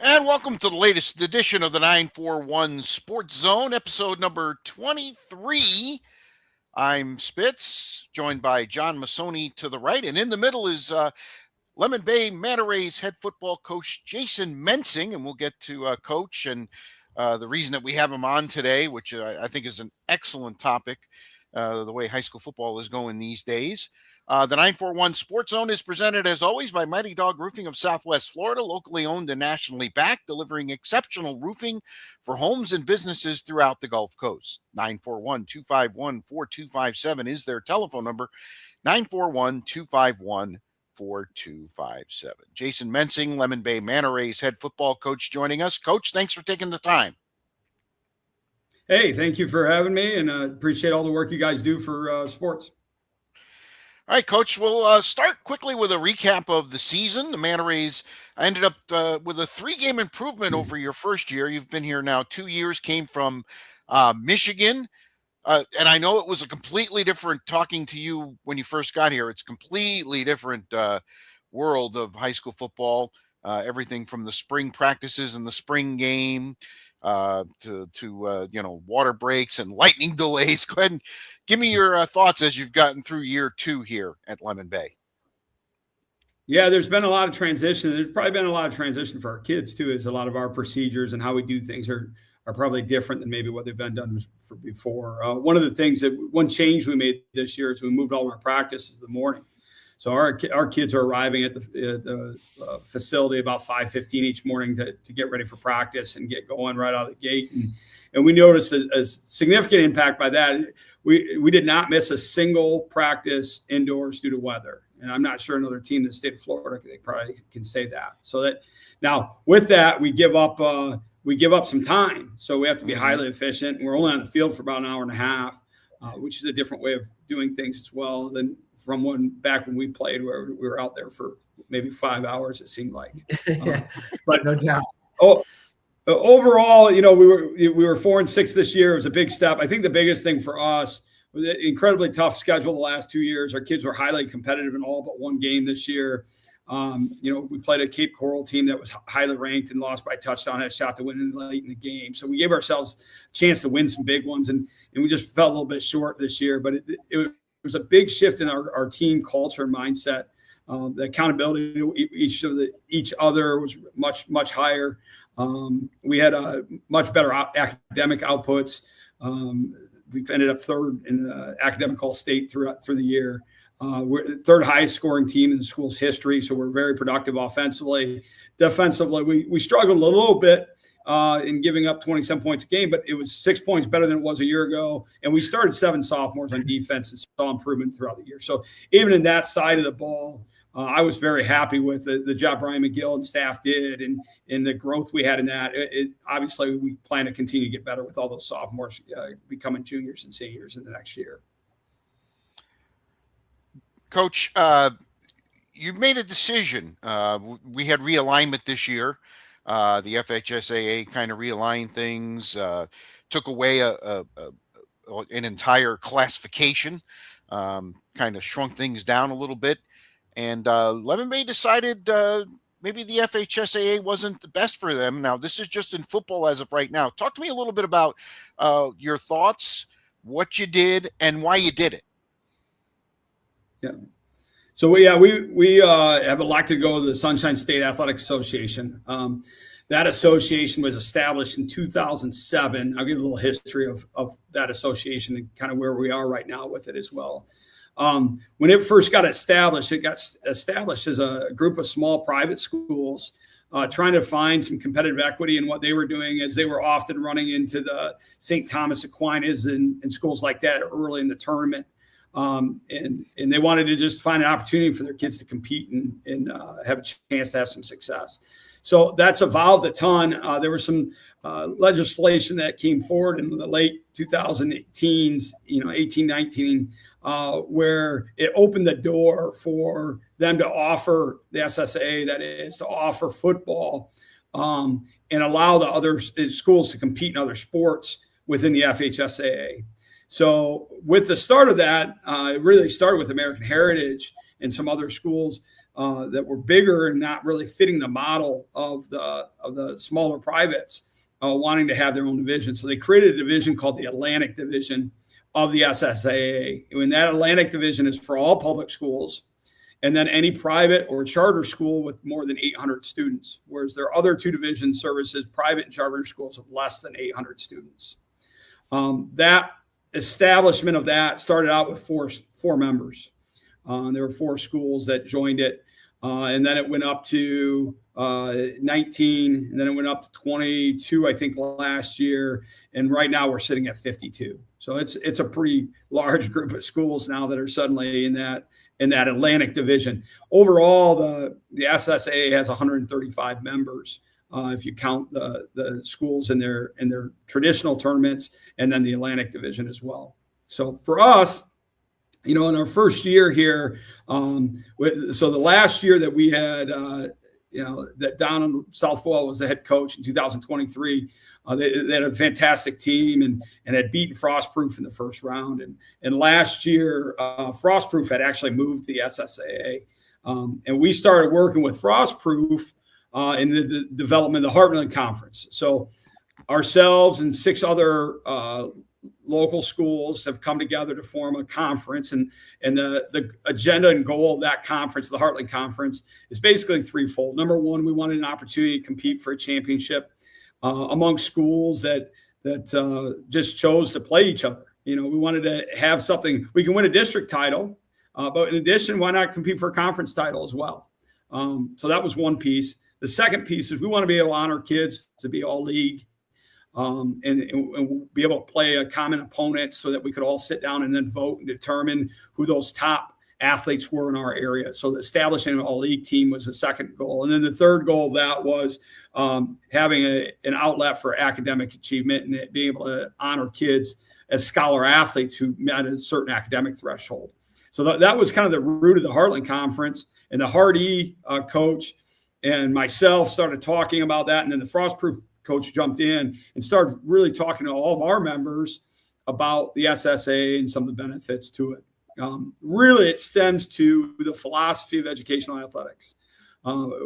And welcome to the latest edition of the 941 Sports Zone, episode number 23. I'm Spitz, joined by John Massoni to the right, and in the middle is Lemon Bay Manta Rays head football coach Jason Mensing, and we'll get to Coach and the reason that we have him on today, which I think is an excellent topic, the way high school football is going these days. The 941 Sports Zone is presented, as always, by Mighty Dog Roofing of Southwest Florida, locally owned and nationally backed, delivering exceptional roofing for homes and businesses throughout the Gulf Coast. 941-251-4257 is their telephone number, 941-251-4257. Jason Mensing, Lemon Bay Manta Rays head football coach, joining us. Coach, thanks for taking the time. Hey, thank you for having me, and appreciate all the work you guys do for sports. All right, Coach, we'll start quickly with a recap of the season. The Manta Rays ended up with a 3-game improvement over your first year. You've been here now 2 years, came from Michigan. And I know it was a completely different, talking to you when you first got here, it's completely different world of high school football. Everything from the spring practices and the spring game to water breaks and lightning delays. Go ahead and give me your thoughts as you've gotten through year 2 here at Lemon Bay. Yeah, there's been a lot of transition. There's probably been a lot of transition for our kids too, as a lot of our procedures and how we do things are probably different than maybe what they've been done for before. One change we made this year is we moved all of our practices in the morning. So our kids are arriving at the facility about 5:15 each morning to get ready for practice and get going right out of the gate. And we noticed a significant impact by that. We did not miss a single practice indoors due to weather. And I'm not sure another team in the state of Florida, they probably can say that. So that now with that, we give up some time. So we have to be highly efficient. We're only on the field for about an hour and a half, which is a different way of doing things as well than from back when we played, where we were out there for maybe 5 hours, it seemed like. But no doubt. Overall, we were 4-6 this year. It was a big step. I think the biggest thing for us was an incredibly tough schedule the last 2 years. Our kids were highly competitive in all but one game this year. We played a Cape Coral team that was highly ranked and lost by a touchdown, had a shot to win late in the game. So we gave ourselves a chance to win some big ones, and we just fell a little bit short this year. But it was a big shift in our team culture and mindset. The accountability to each other was much, much higher. We had a much better academic outputs. We've ended up third in the academic all-state through the year. We're the third highest scoring team in the school's history, so we're very productive offensively. Defensively, we struggled a little bit in giving up 27 points a game, but it was 6 points better than it was a year ago. And we started 7 sophomores on defense and saw improvement throughout the year. So even in that side of the ball, I was very happy with the job Brian McGill and staff did and the growth we had in that. Obviously, we plan to continue to get better with all those sophomores becoming juniors and seniors in the next year. Coach, you've made a decision. We had realignment this year. The FHSAA kind of realigned things, took away an entire classification, kind of shrunk things down a little bit. And Lemon Bay decided maybe the FHSAA wasn't the best for them. Now, this is just in football as of right now. Talk to me a little bit about your thoughts, what you did, and why you did it. Yeah. So we have elected to go to the Sunshine State Athletic Association. That association was established in 2007. I'll give a little history of that association and kind of where we are right now with it as well. When it first got established, it got established as a group of small private schools trying to find some competitive equity in what they were doing, as they were often running into the St. Thomas Aquinas and schools like that early in the tournament. And they wanted to just find an opportunity for their kids to compete and have a chance to have some success. So that's evolved a ton. There was some legislation that came forward in the late 2010s, 18, 19, where it opened the door for them to offer the SSA, that is, to offer football and allow the other schools to compete in other sports within the FHSAA. So with the start of that, it really started with American Heritage and some other schools that were bigger and not really fitting the model of the smaller privates wanting to have their own division. So they created a division called the Atlantic Division of the SSAA. And that Atlantic Division is for all public schools, and then any private or charter school with more than 800 students, whereas their other two division services private and charter schools of less than 800 students. That establishment of that started out with four members. There were 4 schools that joined it, and then it went up to 19, and then it went up to 22, I think, last year. And right now we're sitting at 52. So it's a pretty large group of schools now that are suddenly in that Atlantic Division. Overall, the SSAA has 135 members if you count the schools in their traditional tournaments, and then the Atlantic Division as well. So for us, in our first year here, so the last year that we had, that Don Southwell was the head coach in 2023. They had a fantastic team and had beaten Frostproof in the first round. And last year, Frostproof had actually moved to the SSAA. And we started working with Frostproof in the development of the Heartland Conference. So ourselves and 6 other local schools have come together to form a conference. And the agenda and goal of that conference, the Heartland Conference, is basically threefold. Number one, we wanted an opportunity to compete for a championship among schools that just chose to play each other. We wanted to have something. We can win a district title, but in addition, why not compete for a conference title as well? So that was one piece. The second piece is we want to be able to honor kids to be all league and be able to play a common opponent so that we could all sit down and then vote and determine who those top athletes were in our area. So establishing an all-league team was the second goal. And then the third goal of that was having an outlet for academic achievement and being able to honor kids as scholar athletes who met a certain academic threshold. So that was kind of the root of the Heartland Conference. And the Hardy coach and myself started talking about that. And then the Frostproof coach jumped in and started really talking to all of our members about the SSA and some of the benefits to it. Really, it stems to the philosophy of educational athletics.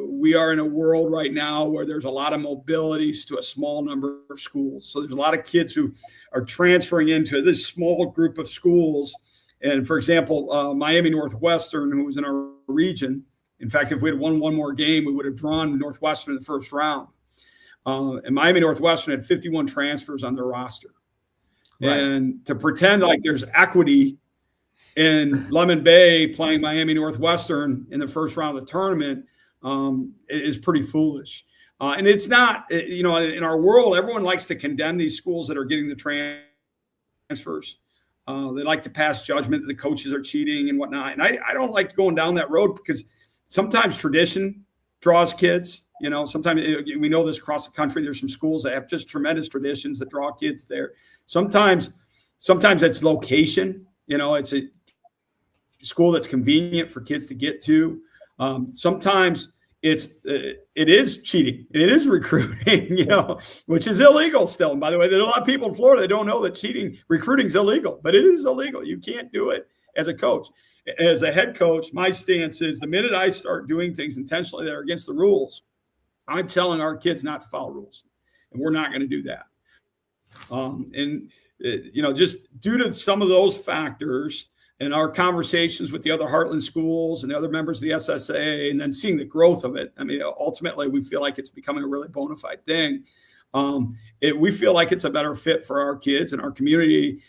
We are in a world right now where there's a lot of mobilities to a small number of schools. So there's a lot of kids who are transferring into this small group of schools. And for example, Miami Northwestern, who was in our region, in fact, if we had won one more game, we would have drawn Northwestern in the first round. And Miami Northwestern had 51 transfers on their roster. Right. And to pretend like there's equity in Lemon Bay playing Miami Northwestern in the first round of the tournament is pretty foolish. And it's not, in our world, everyone likes to condemn these schools that are getting the transfers. They like to pass judgment that the coaches are cheating and whatnot. And I don't like going down that road because sometimes tradition draws kids. Sometimes we know this across the country. There's some schools that have just tremendous traditions that draw kids there. Sometimes it's location. It's a school that's convenient for kids to get to. Sometimes it is cheating. It is recruiting, which is illegal still. And by the way, there are a lot of people in Florida that don't know that recruiting is illegal, but it is illegal. You can't do it as a coach. As a head coach, my stance is the minute I start doing things intentionally that are against the rules, I'm telling our kids not to follow rules, and we're not going to do that. Just due to some of those factors and our conversations with the other Heartland schools and the other members of the SSA, and then seeing the growth of it. I mean, ultimately, we feel like it's becoming a really bona fide thing. We feel like it's a better fit for our kids and our community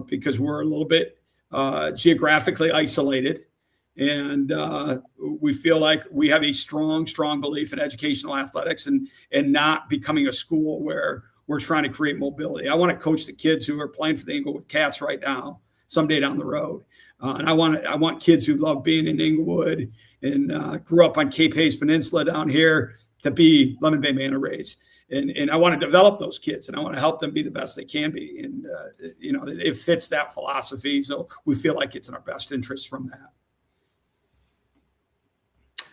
because we're a little bit geographically isolated. And we feel like we have a strong belief in educational athletics and not becoming a school where we're trying to create mobility. I want to coach the kids who are playing for the Inglewood Cats right now, someday down the road. And I want kids who love being in Inglewood and grew up on Cape Hayes Peninsula down here to be Lemon Bay Manta Rays. And I want to develop those kids, and I want to help them be the best they can be. And, it fits that philosophy. So we feel like it's in our best interest from that.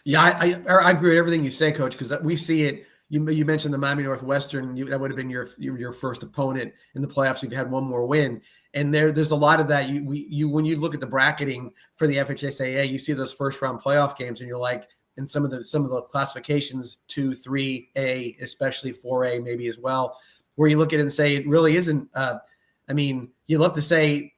Yeah, I agree with everything you say, Coach, because we see it. You mentioned the Miami Northwestern. That would have been your first opponent in the playoffs. You've had one more win. And there's a lot of that. When you look at the bracketing for the FHSAA, you see those first round playoff games, and you're like, in some of the classifications, 2, 3A, especially 4A maybe as well, where you look at it and say it really isn't. I mean, you love to say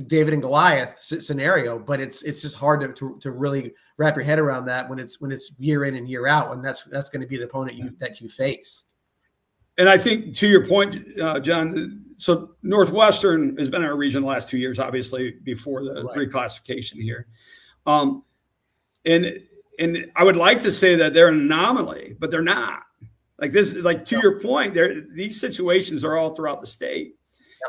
David and Goliath scenario, but it's just hard to really wrap your head around that when it's year in and year out, and that's going to be the opponent that you face. And I think to your point, John, so Northwestern has been in our region the last 2 years, obviously before the reclassification here. And I would like to say that they're an anomaly, but they're not. Like this, like to your point, these situations are all throughout the state.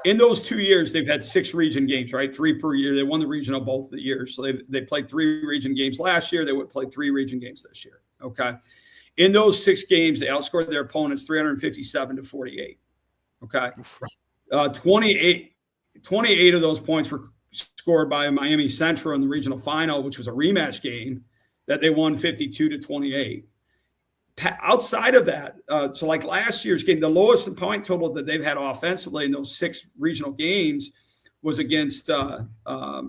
In those 2 years, they've had 6 region games, right? 3 per year. They won the regional both the years. So they played 3 region games last year. They would play 3 region games this year. Okay. In those 6 games, they outscored their opponents 357-48. Okay. 28 of those points were scored by Miami Central in the regional final, which was a rematch game that they won 52-28. Outside of that, so like last year's game, the lowest point total that they've had offensively in those 6 regional games was against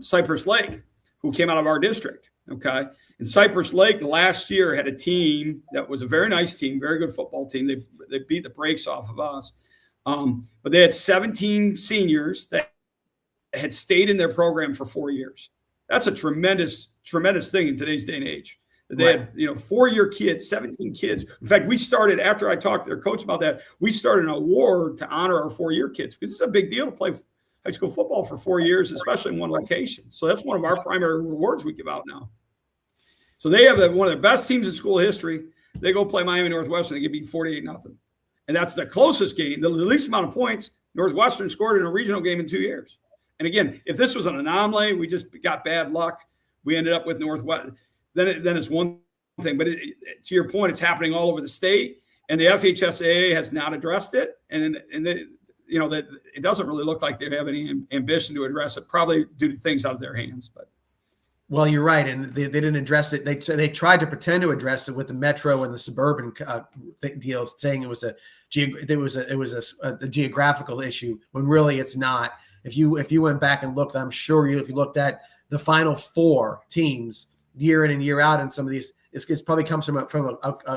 Cypress Lake, who came out of our district. Okay. And Cypress Lake last year had a team that was a very nice team, very good football team. They beat the brakes off of us. But they had 17 seniors that had stayed in their program for 4 years. That's a tremendous, tremendous thing in today's day and age. They had, 4-year kids, 17 kids. In fact, we started, after I talked to their coach about that, we started an award to honor our 4-year kids, because it's a big deal to play high school football for 4 years, especially in one location. So that's one of our primary rewards we give out now. So they have one of the best teams in school history. They go play Miami Northwestern. They get beat 48-0. And that's the closest game, the least amount of points Northwestern scored in a regional game in 2 years. And again, if this was an anomaly, we just got bad luck, we ended up with Northwestern, then it's one thing. But to your point, it's happening all over the state, and the FHSAA has not addressed it. And that it doesn't really look like they have any ambition to address it, probably due to things out of their hands. But well, you're right, and they didn't address it. They tried to pretend to address it with the metro and the suburban deals, saying it was a geographical issue, when really it's not. If you went back and looked, I'm sure if you looked at the Final 4 teams year in and year out in some of these, it probably comes from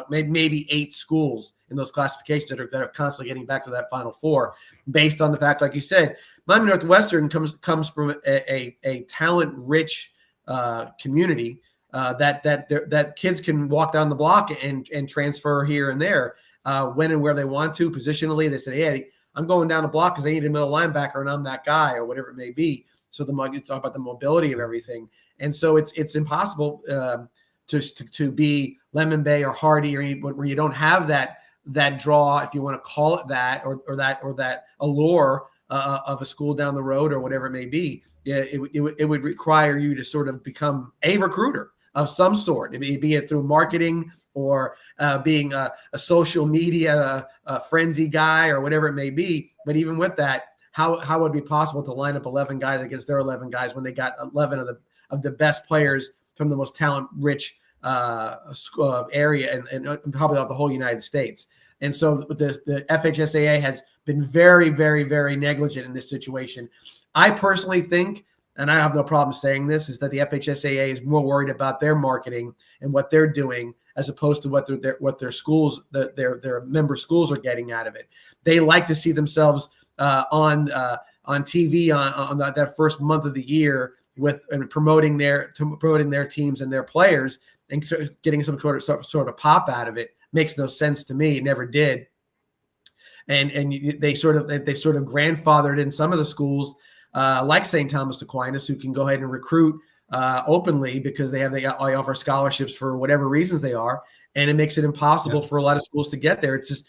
maybe 8 schools in those classifications that are constantly getting back to that Final 4, based on the fact, like you said, Miami Northwestern comes from a talent-rich community that kids can walk down the block and transfer here and there when and where they want to. Positionally, they say, hey, I'm going down the block because they need a middle linebacker and I'm that guy, or whatever it may be. So you talk about the mobility of everything. And so it's impossible to be Lemon Bay or Hardy, or where you don't have that draw, if you want to call it that, or that allure of a school down the road, or whatever it may be. It would require you to sort of become a recruiter of some sort, be it through marketing or being a social media frenzy guy, or whatever it may be. But even with that, how would it be possible to line up 11 guys against their 11 guys when they got 11 of the best players from the most talent-rich area and probably of the whole United States? And so the FHSAA has been very, very, very negligent in this situation. I personally think, and I have no problem saying this, is that the FHSAA is more worried about their marketing and what they're doing, as opposed to what their schools, their member schools, are getting out of it. They like to see themselves on TV on that first month of the year and promoting their teams and their players, and getting some sort of pop out of it. Makes no sense to me. It never did. And they sort of grandfathered in some of the schools, like St. Thomas Aquinas, who can go ahead and recruit openly because they offer scholarships for whatever reasons they are, and it makes it impossible for a lot of schools to get there. It's just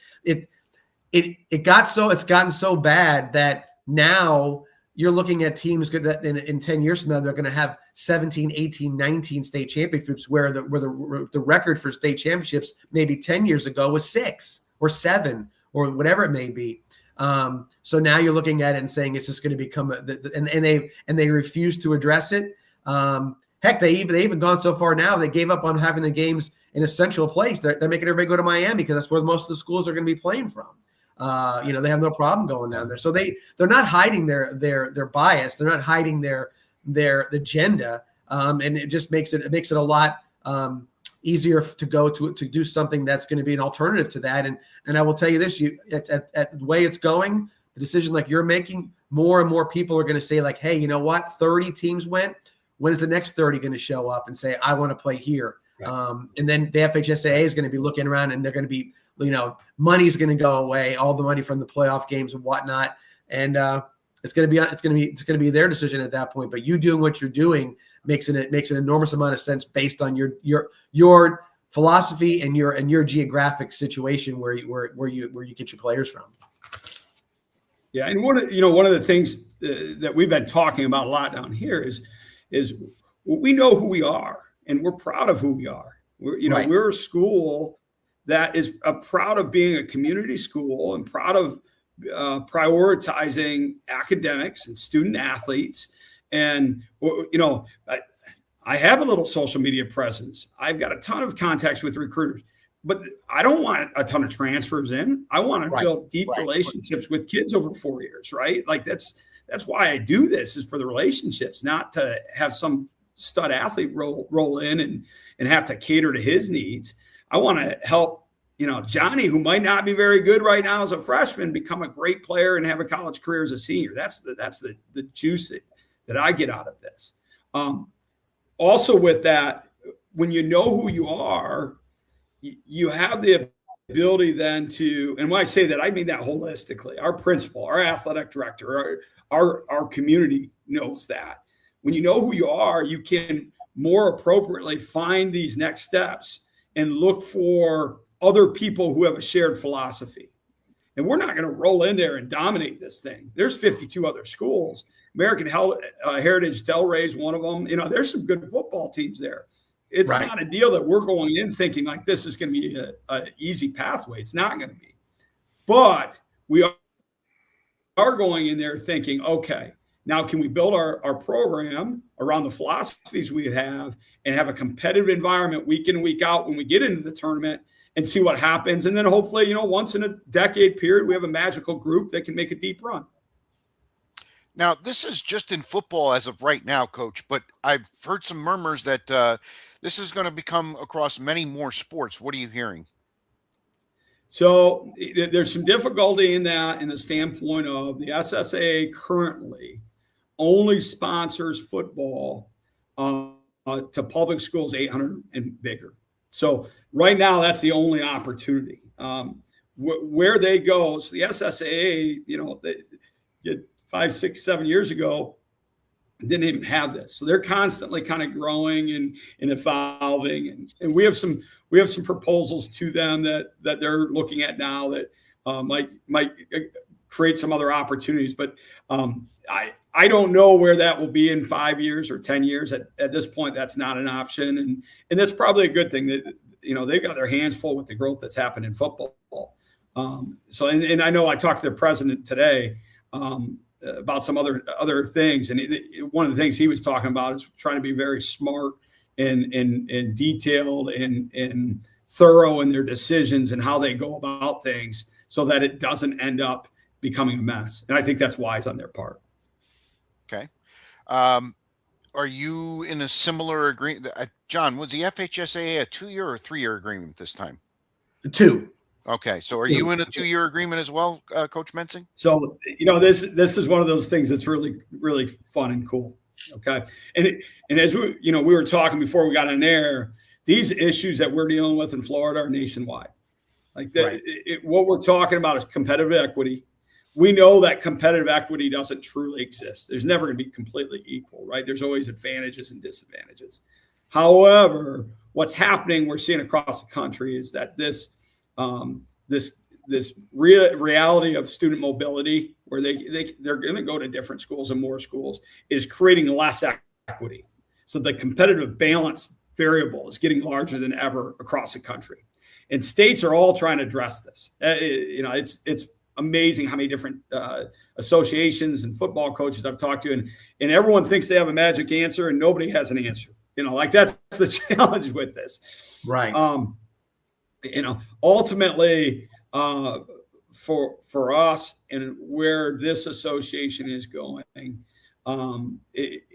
it's gotten so bad that now you're looking at teams that in 10 years from now, they're going to have 17, 18, 19 state championships, where the record for state championships maybe 10 years ago was 6 or 7 or whatever it may be. So now you're looking at it and saying it's just going to become and they refuse to address it. Heck, they even gone so far now, they gave up on having the games in a central place. They're making everybody go to Miami because that's where most of the schools are going to be playing from. They have no problem going down there. So they're not hiding their bias. They're not hiding their agenda. And it just makes it a lot easier to go to do something that's going to be an alternative to that. And I will tell you this, at the way it's going, the decision like you're making, more and more people are going to say like, hey, you know what? 30 teams went. When is the next 30 going to show up and say, I want to play here? Right. And then the FHSAA is going to be looking around, and they're going to be, money's going to go away, all the money from the playoff games and whatnot. And it's going to be their decision at that point. But you doing what you're doing makes an enormous amount of sense based on your philosophy and your geographic situation where you get your players from. Yeah, and one of the things that we've been talking about a lot down here is we know who we are, and we're proud of who we are. We're a school that is proud of being a community school and proud of prioritizing academics and student athletes. And I have a little social media presence. I've got a ton of contacts with recruiters. But I don't want a ton of transfers in. I want to build deep relationships with kids over 4 years, right? Like that's why I do this, is for the relationships, not to have some stud athlete roll in and have to cater to his needs. I want to help, Johnny, who might not be very good right now as a freshman, become a great player and have a college career as a senior. That's the juice that I get out of this. Also with that, when you know who you are, you have the ability then to, and when I say that, I mean that holistically. Our principal, our athletic director, our community knows that. When you know who you are, you can more appropriately find these next steps and look for other people who have a shared philosophy. And we're not going to roll in there and dominate this thing. There's 52 other schools. American Heritage Delray is one of them. There's some good football teams there. It's not a deal that we're going in thinking like this is going to be an easy pathway. It's not going to be. But we are going in there thinking, okay, now can we build our program around the philosophies we have and have a competitive environment week in, week out when we get into the tournament and see what happens. And then hopefully, once in a decade period, we have a magical group that can make a deep run. Now, this is just in football as of right now, Coach, but I've heard some murmurs that this is going to become across many more sports. What are you hearing? So there's some difficulty in that, in the standpoint of the SSAA currently only sponsors football to public schools 800 and bigger. So right now, that's the only opportunity. Where they go, so the SSAA, they 5, 6, 7 years ago, didn't even have this. So they're constantly kind of growing and evolving. And we have some proposals to them that they're looking at now that might create some other opportunities. But I don't know where that will be in 5 years or 10 years. At this point, that's not an option. And that's probably a good thing that, they've got their hands full with the growth that's happened in football. So I know I talked to the president today about some other things. And one of the things he was talking about is trying to be very smart and detailed and thorough in their decisions and how they go about things so that it doesn't end up becoming a mess. And I think that's wise on their part. Okay. Are you in a similar agreement? John, was the FHSAA a 2-year or 3-year agreement this time? 2. Okay. So are you in a 2-year agreement as well, Coach Mensing? So, this is one of those things that's really, really fun and cool. Okay. And as we were talking before we got on air, these issues that we're dealing with in Florida are nationwide. Like what we're talking about is competitive equity. We know that competitive equity doesn't truly exist. There's never going to be completely equal, right? There's always advantages and disadvantages. However, what's happening, we're seeing across the country, is that this reality of student mobility, where they're going to go to different schools and more schools, is creating less equity. So the competitive balance variable is getting larger than ever across the country, and states are all trying to address this. It's amazing how many different associations and football coaches I've talked to, and everyone thinks they have a magic answer, and nobody has an answer. That's the challenge with this. Right. Ultimately, for us and where this association is going,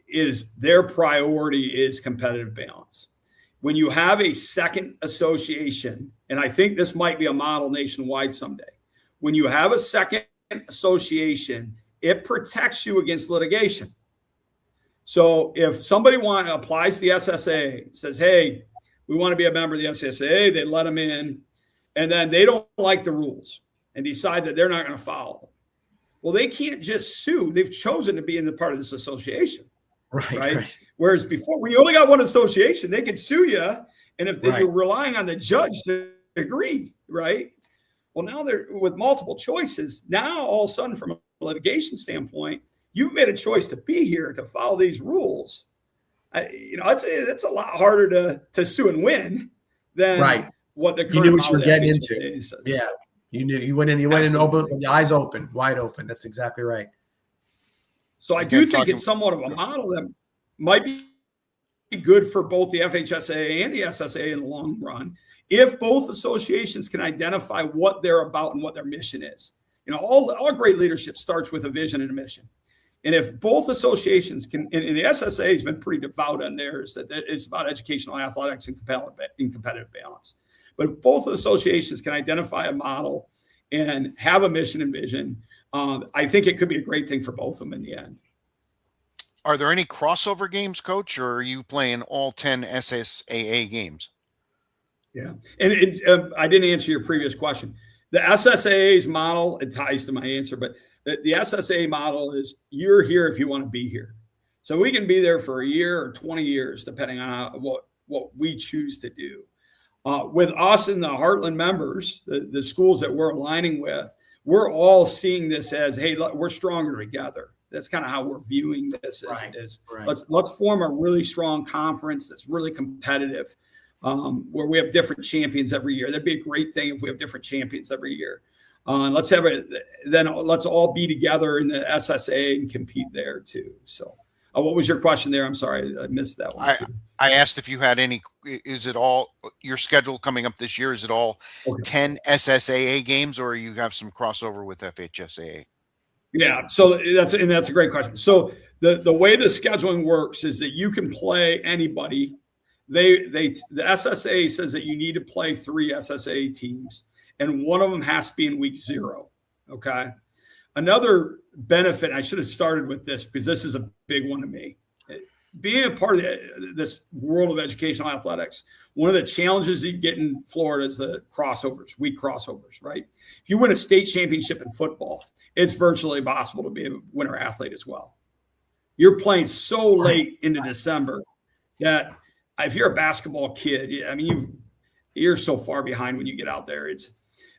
is their priority is competitive balance. when you have a second association, and I think this might be a model nationwide someday, when you have a second association, it protects you against litigation. So if somebody applies to the SSA, says, hey, we want to be a member of the SSA, they let them in, and then they don't like the rules and decide that they're not going to follow them. Well, they can't just sue. They've chosen to be in the part of this association. Right. Whereas before, when you only got one association, they could sue you. And if you're relying on the judge to agree, right? Well, now they're with multiple choices. Now, all of a sudden, from a litigation standpoint, you've made a choice to be here, to follow these rules. It's a lot harder to sue and win than what the current you knew what you were getting into. Says. Yeah, you went in open with the eyes open, wide open. That's exactly right. So I do think it's somewhat of a model that might be good for both the FHSAA and the SSA in the long run, if both associations can identify what they're about and what their mission is. All great leadership starts with a vision and a mission. And if both associations can, and the SSA has been pretty devout on theirs, that it's about educational athletics and competitive balance. But if both associations can identify a model and have a mission and vision, I think it could be a great thing for both of them in the end. Are there any crossover games, Coach, or are you playing all 10 SSAA games? Yeah. And I didn't answer your previous question. The SSAA's model, it ties to my answer, but the SSAA model is you're here if you want to be here. So we can be there for a year or 20 years, depending on what we choose to do. With us and the Heartland members, the schools that we're aligning with, we're all seeing this as, hey, we're stronger together. That's kind of how we're viewing this. Let's form a really strong conference that's really competitive, where we have different champions every year. That'd be a great thing if we have different champions every year. Let's all be together in the SSA and compete there too. So what was your question there? I'm sorry, I missed that one too. I asked if you had any, is it all your schedule coming up this year? Is it all 10 SSAA games, or you have some crossover with FHSAA? Yeah. So that's a great question. So the way the scheduling works is that you can play anybody. The SSA says that you need to play 3 SSA teams, and one of them has to be in week 0. Okay. Another benefit, I should have started with this because this is a big one to me. Being a part of this world of educational athletics, one of the challenges you get in Florida is the week crossovers, right? If you win a state championship in football, it's virtually impossible to be a winter athlete as well. You're playing so late into December that if you're a basketball kid, I mean, you're so far behind when you get out there. It's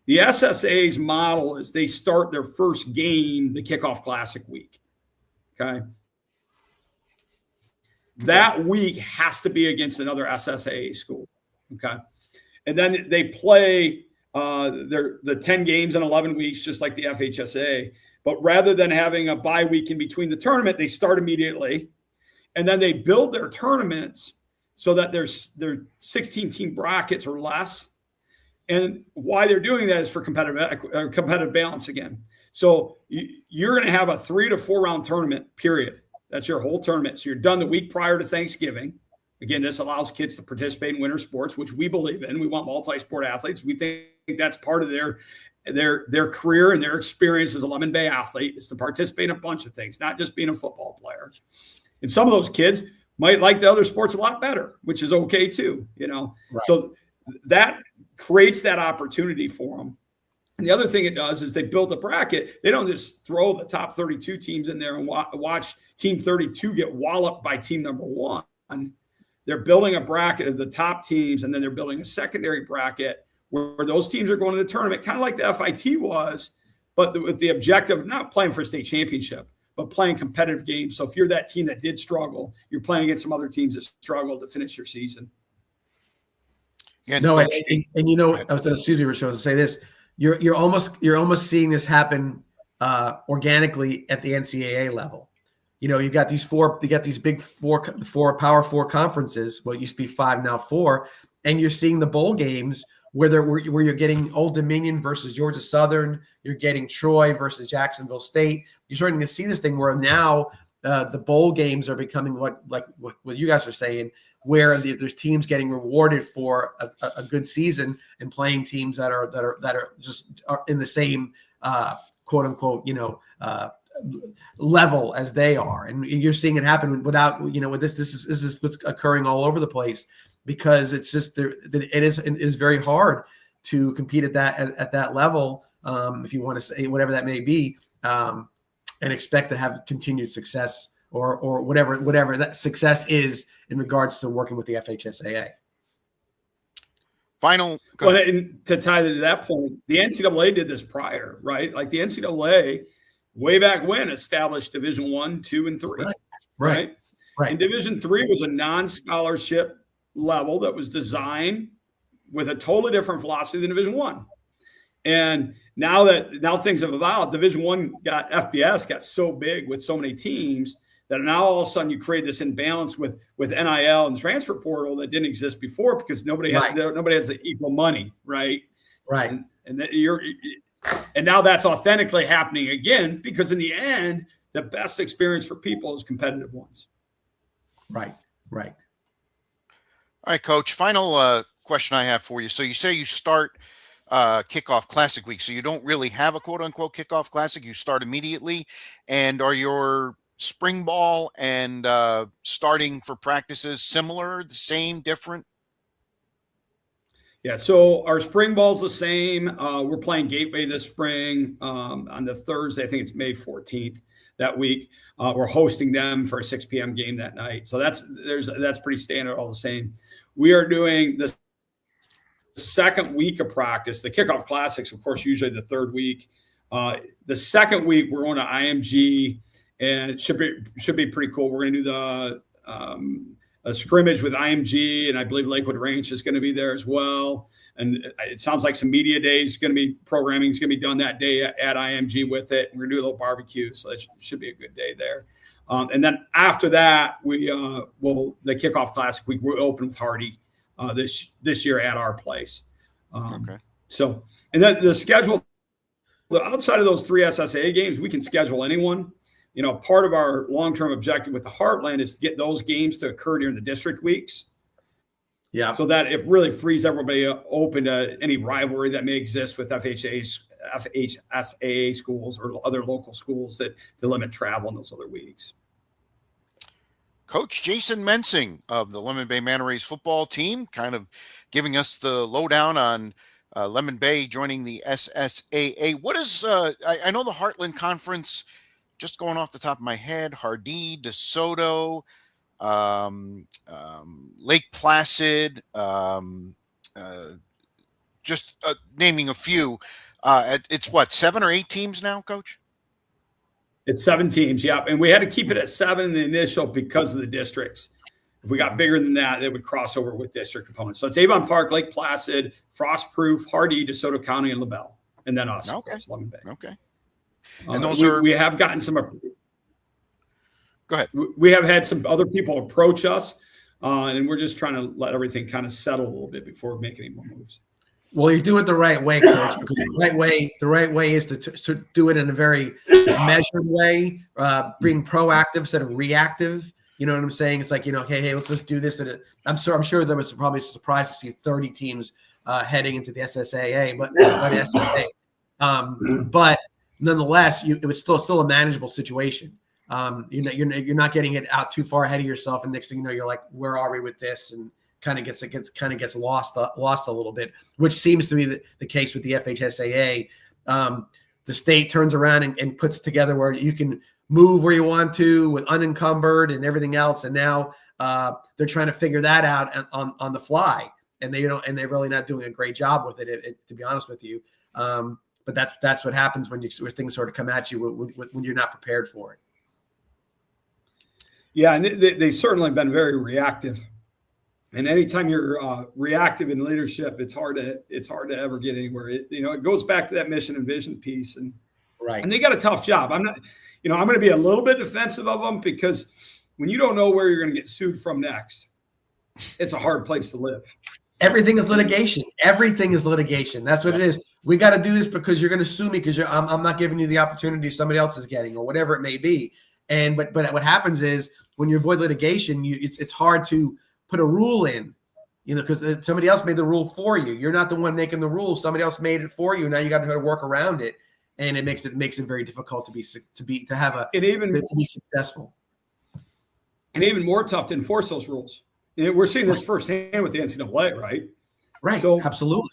the SSA's model is they start their first game the kickoff classic week. Okay. That week has to be against another SSAA school. Okay. And then they play the 10 games in 11 weeks, just like the FHSA. But rather than having a bye week in between the tournament, they start immediately. And then they build their tournaments so that there's 16-team brackets or less. And why they're doing that is for competitive balance again. So you're going to have a 3 to 4 round tournament, period. That's your whole tournament. So you're done the week prior to Thanksgiving. Again, this allows kids to participate in winter sports, which we believe in. We want multi-sport athletes. We think that's part of their career and their experience as a Lemon Bay athlete is to participate in a bunch of things, not just being a football player. And some of those kids might like the other sports a lot better, which is okay too, Right. So that creates that opportunity for them. And the other thing it does is they build a bracket. They don't just throw the top 32 teams in there and watch team 32 get walloped by team number 1. They're building a bracket of the top teams, and then they're building a secondary bracket where those teams are going to the tournament, kind of like the FIT was, but with the objective of not playing for a state championship, but playing competitive games. So if you're that team that did struggle, you're playing against some other teams that struggled to finish your season. Yeah, no, and I was going to say this. You're almost seeing this happen organically at the NCAA level. You've got these big four Power 4 conferences. Well, it used to be 5, now 4, and you're seeing the bowl games where you're getting Old Dominion versus Georgia Southern. You're getting Troy versus Jacksonville State. You're starting to see this thing where now the bowl games are becoming what you guys are saying, where there's teams getting rewarded for a good season and playing teams that are just in the same quote unquote, level as they are. And you're seeing it happen without, with this is what's occurring all over the place, because it's just it is very hard to compete at that level. If you want to say whatever that may be, and expect to have continued success or whatever that success is in regards to working with the FHSAA. Final. Well, and to tie to that point, the NCAA did this prior, right? Like the NCAA way back when established Division I, II, and III. Right. And Division III was a non-scholarship level that was designed with a totally different philosophy than Division I. And now things have evolved. Division I FBS got so big with so many teams that now all of a sudden you create this imbalance with NIL and transfer portal that didn't exist before, because nobody has the equal money, right? Right. And now that's authentically happening again, because in the end, the best experience for people is competitive ones. Right. All right, Coach. Final question I have for you. So you say you start kickoff classic week, so you don't really have a quote unquote kickoff classic. You start immediately, and are your spring ball and starting for practices similar, the same, different? Yeah, so our spring ball's the same. We're playing Gateway this spring on the Thursday. I think it's May 14th that week. We're hosting them for a 6 p.m. game that night. So that's pretty standard, all the same. We are doing the second week of practice. The kickoff classics, of course, usually the third week. The second week we're on to IMG, and it should be pretty cool. We're going to do a scrimmage with IMG, and I believe Lakewood Ranch is going to be there as well. And it sounds like some media days programming is going to be done that day at IMG with it. We're going to do a little barbecue, so that should be a good day there. And then after that, the kickoff classic week, we'll open with Hardy this year at our place. Okay. So, and then the schedule, outside of those 3 SSAA games, we can schedule anyone. Part of our long-term objective with the Heartland is to get those games to occur during the district weeks. Yeah. So that it really frees everybody open to any rivalry that may exist with FHSAA schools or other local schools to limit travel in those other weeks. Coach Jason Mensing of the Lemon Bay Manta Rays football team, kind of giving us the lowdown on Lemon Bay joining the SSAA. What is, I know the Heartland Conference, just going off the top of my head, Hardy, DeSoto, Lake Placid, just naming a few. It's what, 7 or 8 teams now, Coach? It's 7 teams, yeah. And we had to keep it at 7 in the initial because of the districts. If we got bigger than that, it would cross over with district components. So it's Avon Park, Lake Placid, Frostproof, Hardy, DeSoto County, and LaBelle. And then us, of course, Lemon Bay. Okay. And those we have gotten some. Go ahead. We have had some other people approach us, and we're just trying to let everything kind of settle a little bit before we make any more moves. Well, you do it the right way, Coach, because the right way is to do it in a very measured way, being proactive instead of reactive. You know what I'm saying? It's like, hey, let's just do this. And I'm sure there was probably surprised to see 30 teams heading into the SSAA, but nonetheless, it was still a manageable situation. You're not getting it out too far ahead of yourself, and next thing you know, you're like, where are we with this? And kind of gets lost a little bit, which seems to be the case with the FHSAA. The state turns around and puts together where you can move where you want to with unencumbered and everything else, and now they're trying to figure that out on the fly, and they're really not doing a great job with it, to be honest with you. But that's what happens when things sort of come at you when you're not prepared for it. Yeah, and they certainly have been very reactive. And anytime you're reactive in leadership, it's hard to ever get anywhere. It goes back to that mission and vision piece, and right. And they got a tough job. I'm going to be a little bit defensive of them, because when you don't know where you're going to get sued from next, it's a hard place to live. Everything is litigation. That's what it is. We got to do this because you're going to sue me because I'm not giving you the opportunity somebody else is getting, or whatever it may be. But what happens is when you avoid litigation, it's hard to put a rule in, because somebody else made the rule for you. You're not the one making the rule. Somebody else made it for you. Now you got to try to work around it, and it makes it very difficult to be successful. And even more tough to enforce those rules. And we're seeing this firsthand with the NCAA, right? Right. So absolutely.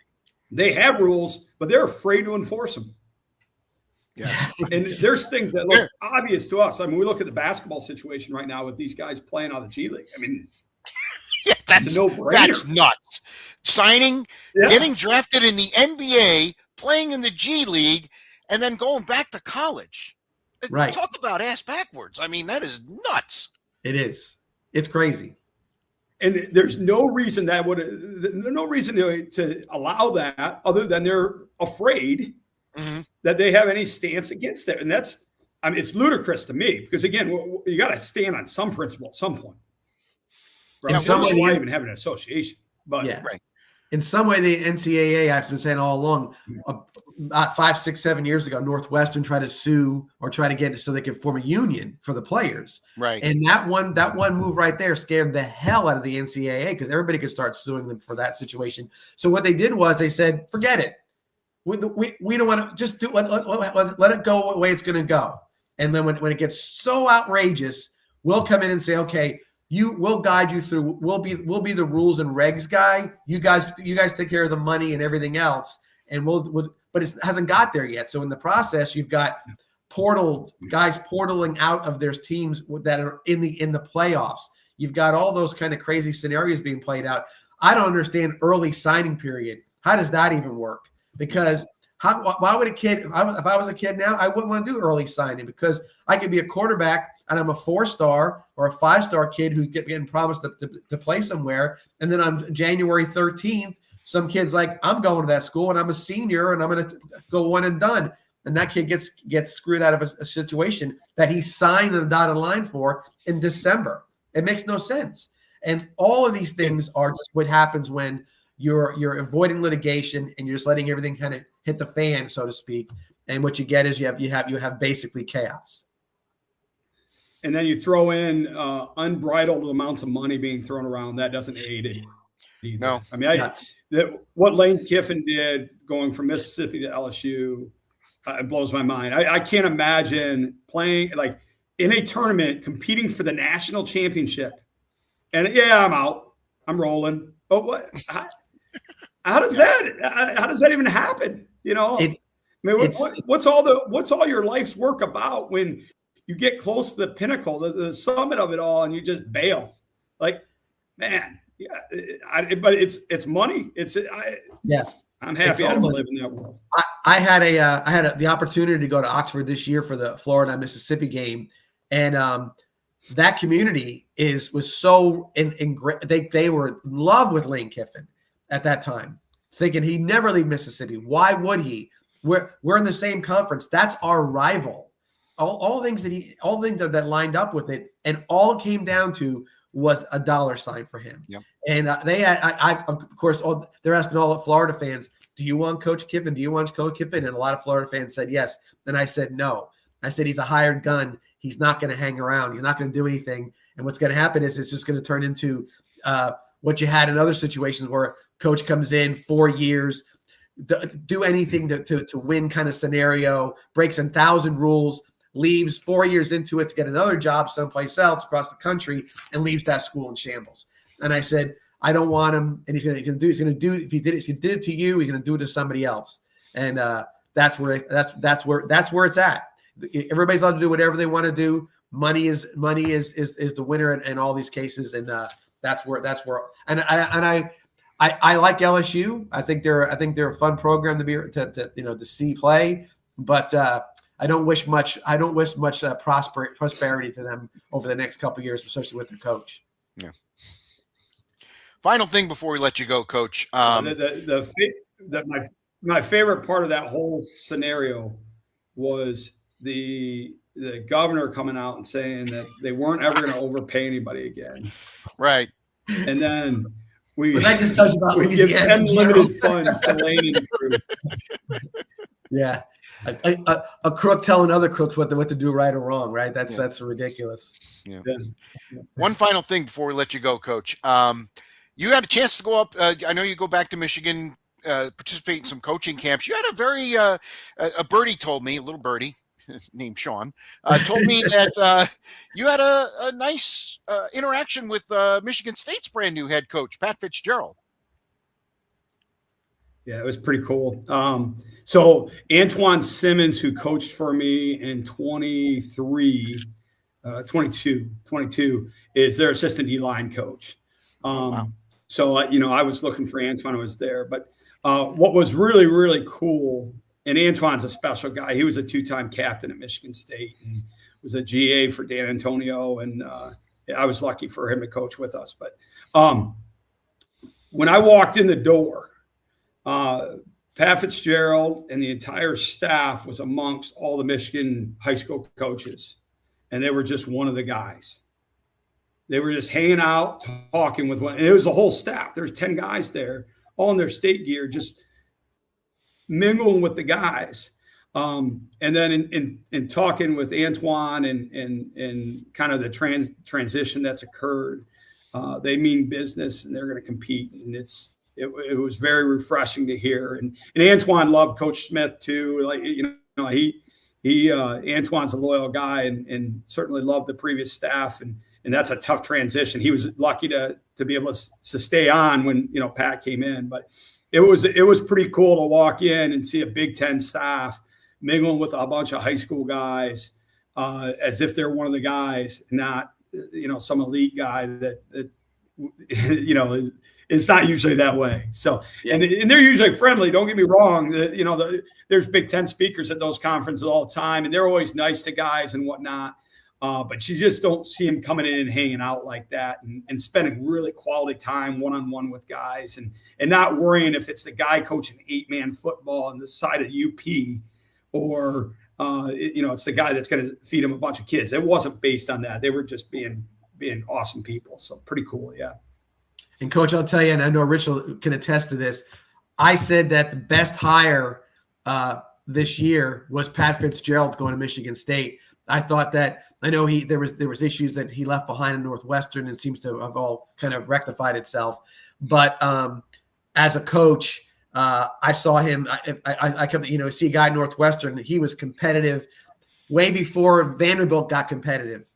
They have rules, but they're afraid to enforce them. Yes. And there's things that look obvious to us. I mean, we look at the basketball situation right now with these guys playing on the G League. I mean, that's a no-brainer. That's nuts. Signing, getting drafted in the NBA, playing in the G League, and then going back to college. Right. Talk about ass backwards. I mean, that is nuts. It is. It's crazy. And there's no reason to allow that other than they're afraid that they have any stance against it. And it's ludicrous to me because, again, you got to stand on some principle at some point. Right? In some way, why even have an association? But right. In some way, the NCAA, I've been saying all along, about 5, 6, 7 years ago, Northwestern tried to sue or try to get it so they could form a union for the players. Right. And that one move right there scared the hell out of the NCAA because everybody could start suing them for that situation. So what they did was they said, forget it. We don't want to just do let it go the way it's going to go. And then when it gets so outrageous, we'll come in and say, okay, we'll guide you through. We'll be the rules and regs guy. You guys take care of the money and everything else. And but it hasn't got there yet. So in the process, you've got guys portaling out of their teams that are in the playoffs. You've got all those kind of crazy scenarios being played out. I don't understand early signing period. How does that even work? Because why would a kid? If I was a kid now, I wouldn't want to do early signing because I could be a quarterback and I'm a 4-star or a 5-star kid who's getting promised to play somewhere, and then on January 13th, some kid's like, I'm going to that school and I'm a senior and I'm going to go one and done, and that kid gets screwed out of a situation that he signed the dotted line for in December. It makes no sense, and all of these things are just what happens when you're avoiding litigation and you're just letting everything kind of hit the fan, so to speak. And what you get is you have basically chaos. And then you throw in unbridled amounts of money being thrown around. That doesn't aid it either. No, I mean, what Lane Kiffin did going from Mississippi to LSU, it blows my mind. I can't imagine playing like in a tournament, competing for the national championship. And I'm out. I'm rolling. But what? How does that even happen? What's all your life's work about when you get close to the pinnacle, the summit of it all, and you just bail? Like, man, but it's money. I'm happy I don't live in that world. I had the opportunity to go to Oxford this year for the Florida Mississippi game, and that community was so they were in love with Lane Kiffin at that time, thinking he'd never leave Mississippi. Why would he? We're in the same conference. That's our rival. All things that lined up with it, and all it came down to was a dollar sign for him. Yep. And they had, of course, they're asking all the Florida fans, do you want Coach Kiffin? Do you want Coach Kiffin? And a lot of Florida fans said yes. And I said no. I said he's a hired gun. He's not going to hang around. He's not going to do anything. And what's going to happen is it's just going to turn into what you had in other situations where coach comes in 4 years, do anything to win kind of scenario, breaks 1,000 rules, leaves 4 years into it to get another job someplace else across the country, and leaves that school in shambles. And I said, I don't want him. And he's going to do. If he did it to you, he's going to do it to somebody else. And that's where it's at. Everybody's allowed to do whatever they want to do. Money is the winner in all these cases, and that's where. And I like LSU. I think they're a fun program to see play, but I don't wish much prosperity to them over the next couple of years, especially with the coach. Yeah. Final thing before we let you go, Coach. My favorite part of that whole scenario was the governor coming out and saying that they weren't ever going to overpay anybody again. Right. And then that just tells you about we give unlimited funds to Lane and crew. Yeah. a crook telling other crooks what to do right or wrong, right? That's ridiculous. Yeah. Yeah. One final thing before we let you go, Coach. You had a chance to go up. I know you go back to Michigan, participate in some coaching camps. You had a very a birdie told me, a little birdie named Sean, told me that you had a nice interaction with Michigan State's brand new head coach, Pat Fitzgerald. Yeah, it was pretty cool. So Antoine Simmons, who coached for me in 22, is their assistant D-line coach. Wow. So, I was looking for Antoine. I was there. But what was really, really cool, and Antoine's a special guy. He was a two-time captain at Michigan State and was a GA for Dan Antonio. And I was lucky for him to coach with us. But when I walked in the door, Pat Fitzgerald and the entire staff was amongst all the Michigan high school coaches. And they were just one of the guys. They were just hanging out, talking with one. And it was a whole staff. There's 10 guys there, all in their state gear, just mingling with the guys. And then in talking with Antoine and kind of the transition that's occurred, they mean business and they're going to compete. And it was very refreshing to hear. And Antoine loved Coach Smith too. Like, Antoine's a loyal guy and certainly loved the previous staff. And that's a tough transition. He was lucky to be able to stay on when, Pat came in, but it was pretty cool to walk in and see a Big Ten staff mingling with a bunch of high school guys, as if they're one of the guys, not, some elite guy that it's not usually that way. So, yeah. and they're usually friendly. Don't get me wrong. There's Big Ten speakers at those conferences all the time, and they're always nice to guys and whatnot. But you just don't see them coming in and hanging out like that and spending really quality time one-on-one with guys and not worrying if it's the guy coaching 8-man football on the side of UP or, it's the guy that's going to feed him a bunch of kids. It wasn't based on that. They were just being awesome people. So pretty cool. Yeah. And Coach, I'll tell you, and I know Rich can attest to this. I said that the best hire this year was Pat Fitzgerald going to Michigan State. I thought that I know there was issues that he left behind in Northwestern and seems to have all kind of rectified itself. But as a coach, I saw him. I come see a guy at Northwestern. He was competitive way before Vanderbilt got competitive.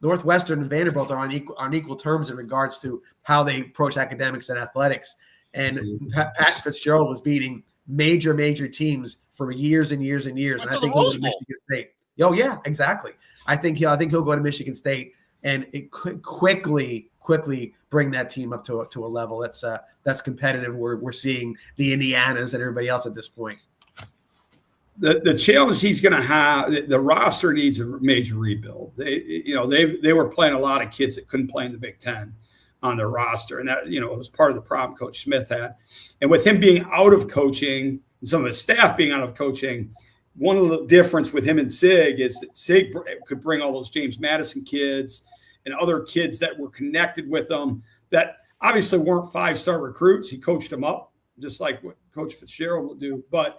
Northwestern and Vanderbilt are on equal terms in regards to how they approach academics and athletics. And Pat Fitzgerald was beating major teams for years and years and years. And I think he'll go to Michigan State. Oh yeah, exactly. I think he'll go to Michigan State and it could quickly bring that team up to a level that's competitive. We're seeing the Indianas and everybody else at this point. The challenge he's going to have, the roster needs a major rebuild. They were playing a lot of kids that couldn't play in the Big Ten on their roster, and that was part of the problem Coach Smith had. And with him being out of coaching and some of his staff being out of coaching, one of the difference with him and Sig is that Sig could bring all those James Madison kids and other kids that were connected with them that obviously weren't 5-star recruits. He coached them up just like what Coach Fitzgerald will do. But,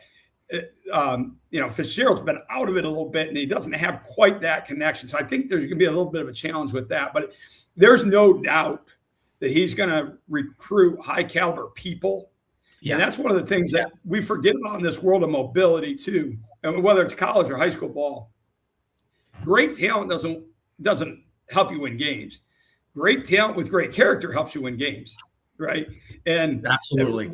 Fitzgerald's been out of it a little bit and he doesn't have quite that connection. So I think there's going to be a little bit of a challenge with that. But there's no doubt that he's going to recruit high caliber people. Yeah. And that's one of the things that we forget about in this world of mobility too. And whether it's college or high school ball, great talent doesn't help you win games. Great talent with great character helps you win games, right? And absolutely,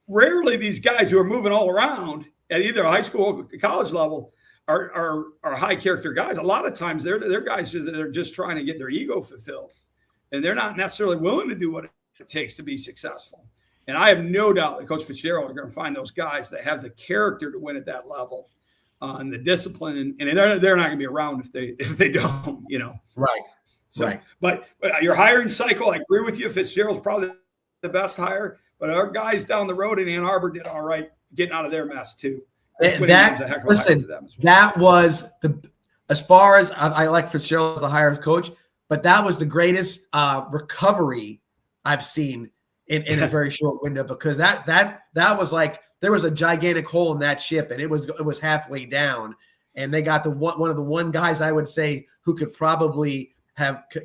rarely these guys who are moving all around at either a high school or college level are high character guys. A lot of times they're guys that are just trying to get their ego fulfilled, and they're not necessarily willing to do what it takes to be successful. And I have no doubt that Coach Fitzgerald are going to find those guys that have the character to win at that level, and the discipline, and they're not going to be around if they don't, Right. So, right. But your hiring cycle, I agree with you. Fitzgerald's probably the best hire, but our guys down the road in Ann Arbor did all right getting out of their mess too. That was as far as I like Fitzgerald as the hire coach, but that was the greatest recovery I've seen in a very short window, because that was like there was a gigantic hole in that ship, and it was halfway down, and they got one of the one guys I would say who could probably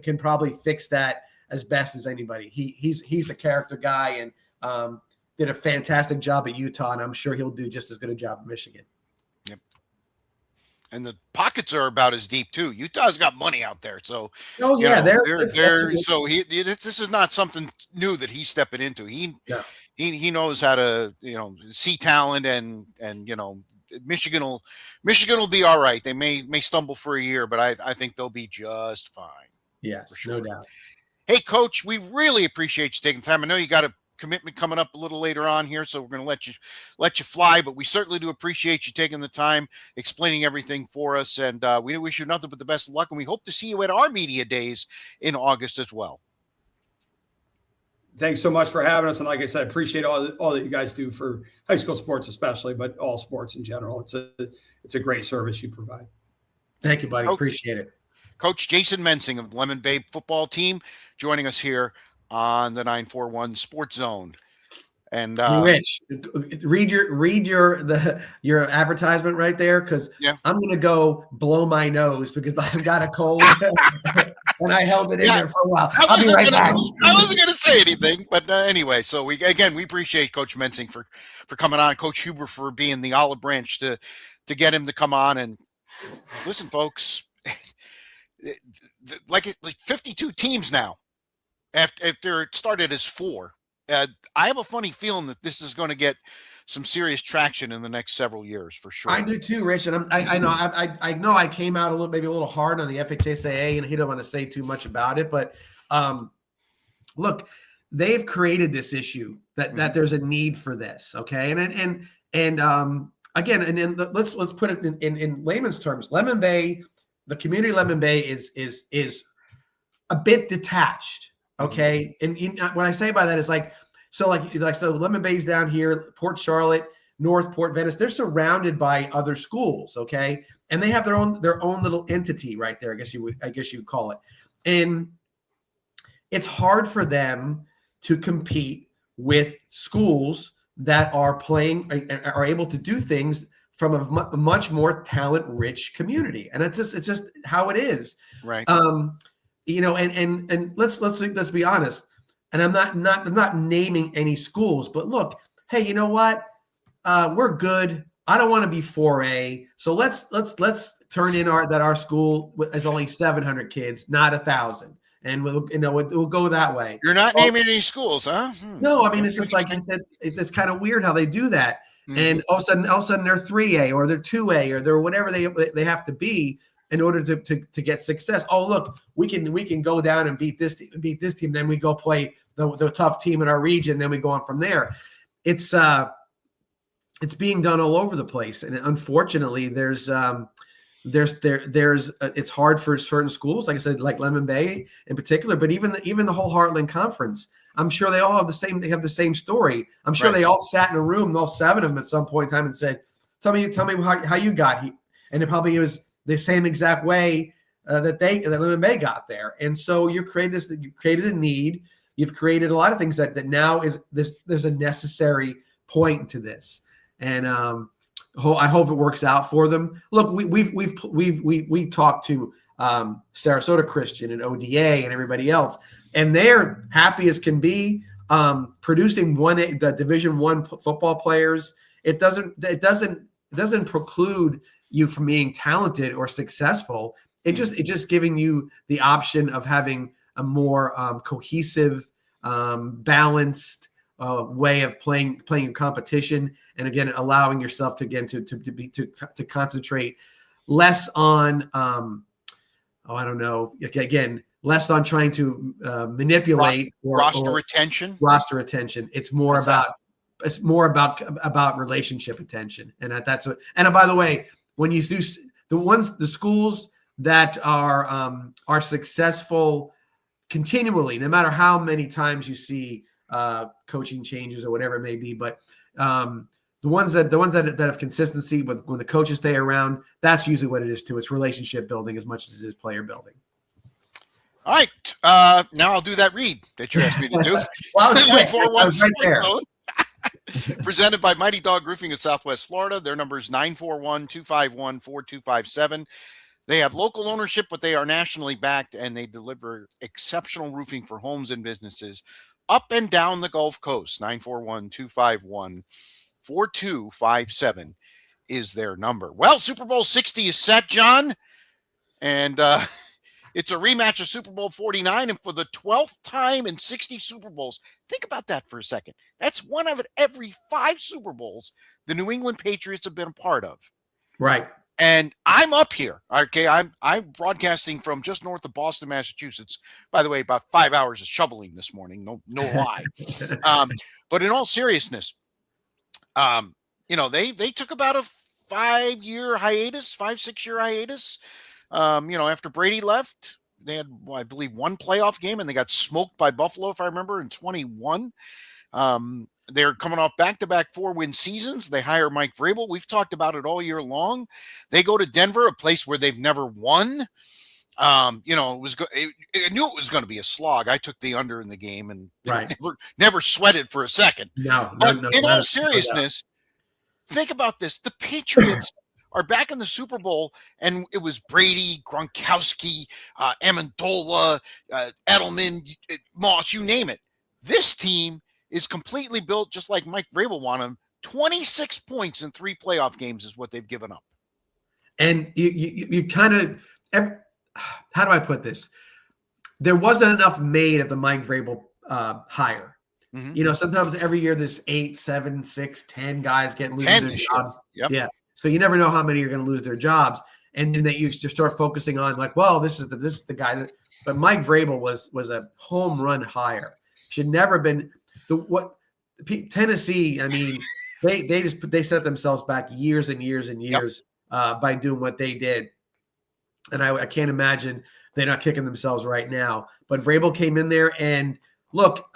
can probably fix that as best as anybody. He's a character guy, and did a fantastic job at Utah, and I'm sure he'll do just as good a job at Michigan. Yep. And the pockets are about as deep too. Utah's got money out there, so oh yeah, this is not something new that he's stepping into. He knows how to see talent, and Michigan will be all right. They may stumble for a year, but I think they'll be just fine. Yes, for sure. No doubt. Hey, Coach, we really appreciate you taking time. I know you got a commitment coming up a little later on here, so we're going to let you fly, but we certainly do appreciate you taking the time, explaining everything for us, and we wish you nothing but the best of luck, and we hope to see you at our media days in August as well. Thanks so much for having us, and like I said, appreciate all that you guys do for high school sports especially, but all sports in general. It's a great service you provide. Thank you, buddy. Appreciate it. Coach Jason Mensing of the Lemon Bay football team joining us here on the 941 Sports Zone. And Rich, read your advertisement right there, because I'm gonna go blow my nose because I've got a cold and I held it in there for a while. I'll be right back. I wasn't gonna say anything, but anyway, so we appreciate Coach Mensing for coming on, Coach Huber for being the olive branch to get him to come on. And listen, folks, like 52 teams now. After it started as 4, I have a funny feeling that this is going to get some serious traction in the next several years for sure. I do too, Rich, and I know I came out maybe a little hard on the FHSAA, and he don't want to say too much about it, but look, they've created this issue that there's a need for this, okay, and again, and then let's put it in layman's terms. Lemon Bay, the community of Lemon Bay is a bit detached. Okay. And what I say by that is so Lemon Bay's down here, Port Charlotte, North Port Venice, they're surrounded by other schools. Okay. And they have their own little entity right there. I guess you would call it. And it's hard for them to compete with schools that are able to do things from a much more talent rich community. And it's just how it is. Right. And let's be honest. And I'm not naming any schools, but look, hey, you know what? We're good. I don't want to be 4A. So let's turn in our school is only 700 kids, not 1,000. And we'll go that way. You're not naming any schools, huh? No, I mean, it's just like, it's kind of weird how they do that. Mm-hmm. And all of a sudden they're 3A or they're 2A or they're whatever they have to be in order to get success. Oh, look, we can go down and beat this team. Then we go play the tough team in our region. Then we go on from there. It's being done all over the place, and unfortunately, it's hard for certain schools, like I said, like Lemon Bay in particular, but even the whole Heartland Conference. I'm sure they all have the same story. I'm sure They all sat in a room, all 7 of them, at some point in time, and said, "Tell me how you got here." And it probably was the same exact way that Lemon Bay got there. And so you created a need. You've created a lot of things that now is this. There's a necessary point to this, and I hope it works out for them. Look, we talked to Sarasota Christian and ODA and everybody else, and they're happy as can be producing the Division I football players. It doesn't preclude you from being talented or successful. It just giving you the option of having a more cohesive, balanced way of playing your competition, and again allowing yourself to concentrate less on less on trying to manipulate roster retention. It's more about relationship attention, and that's what. And by the way, when you do the schools that are successful continually, no matter how many times you see coaching changes or whatever it may be, but the ones that have consistency when the coaches stay around, that's usually what it is too. It's relationship building as much as it is player building. All right, now I'll do that read that you asked me to do. Well, I was right there. Presented by Mighty Dog Roofing of Southwest Florida. Their number is 941-251-4257. They have local ownership, but they are nationally backed, and they deliver exceptional roofing for homes and businesses up and down the Gulf Coast. 941-251-4257 is their number. Well, Super Bowl 60 is set, John, and it's a rematch of Super Bowl 49, and for the 12th time in 60 Super Bowls, think about that for a second. That's one of every 5 Super Bowls the New England Patriots have been a part of. Right. And I'm up here. Okay, I'm broadcasting from just north of Boston, Massachusetts. By the way, about 5 hours of shoveling this morning. No lie. But in all seriousness, they took about a 5-6 year hiatus. After Brady left, they had, I believe, one playoff game, and they got smoked by Buffalo, if I remember, in 21. They're coming off back-to-back 4-win seasons. They hire Mike Vrabel. We've talked about it all year long. They go to Denver, a place where they've never won. I knew it was going to be a slog. I took the under in the game and never sweated for a second. No, in all seriousness, think about this. The Patriots are back in the Super Bowl, and it was Brady, Gronkowski, Amendola, Edelman, Moss, you name it. This team is completely built just like Mike Vrabel wanted them. 26 points in 3 playoff games is what they've given up. And you kind of, how do I put this? There wasn't enough made of the Mike Vrabel hire. Mm-hmm. Sometimes every year there's 8, 7, 6, 10 guys getting losing their jobs. Yep. Yeah. So you never know how many are going to lose their jobs. And then that you just start focusing on like, well, this is the guy that, but Mike Vrabel was a home run hire. Should never been Tennessee. I mean, they set themselves back years and years and years by doing what they did. And I can't imagine they're not kicking themselves right now. But Vrabel came in there and look,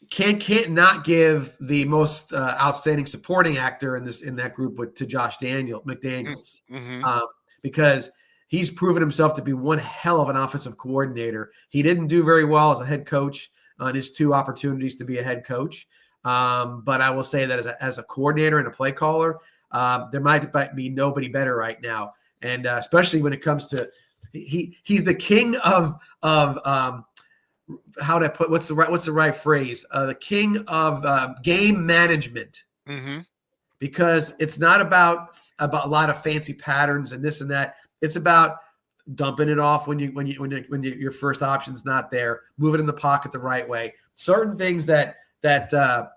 can't not give the most outstanding supporting actor in that group to Josh McDaniels, because he's proven himself to be one hell of an offensive coordinator. He didn't do very well as a head coach on his 2 opportunities to be a head coach, but I will say that as a coordinator and a play caller, there might be nobody better right now, and especially when it comes to he's the king of how to put what's the right phrase? The king of game management, because it's not about a lot of fancy patterns and this and that. It's about dumping it off when your first option's not there, moving in the pocket the right way. Certain things that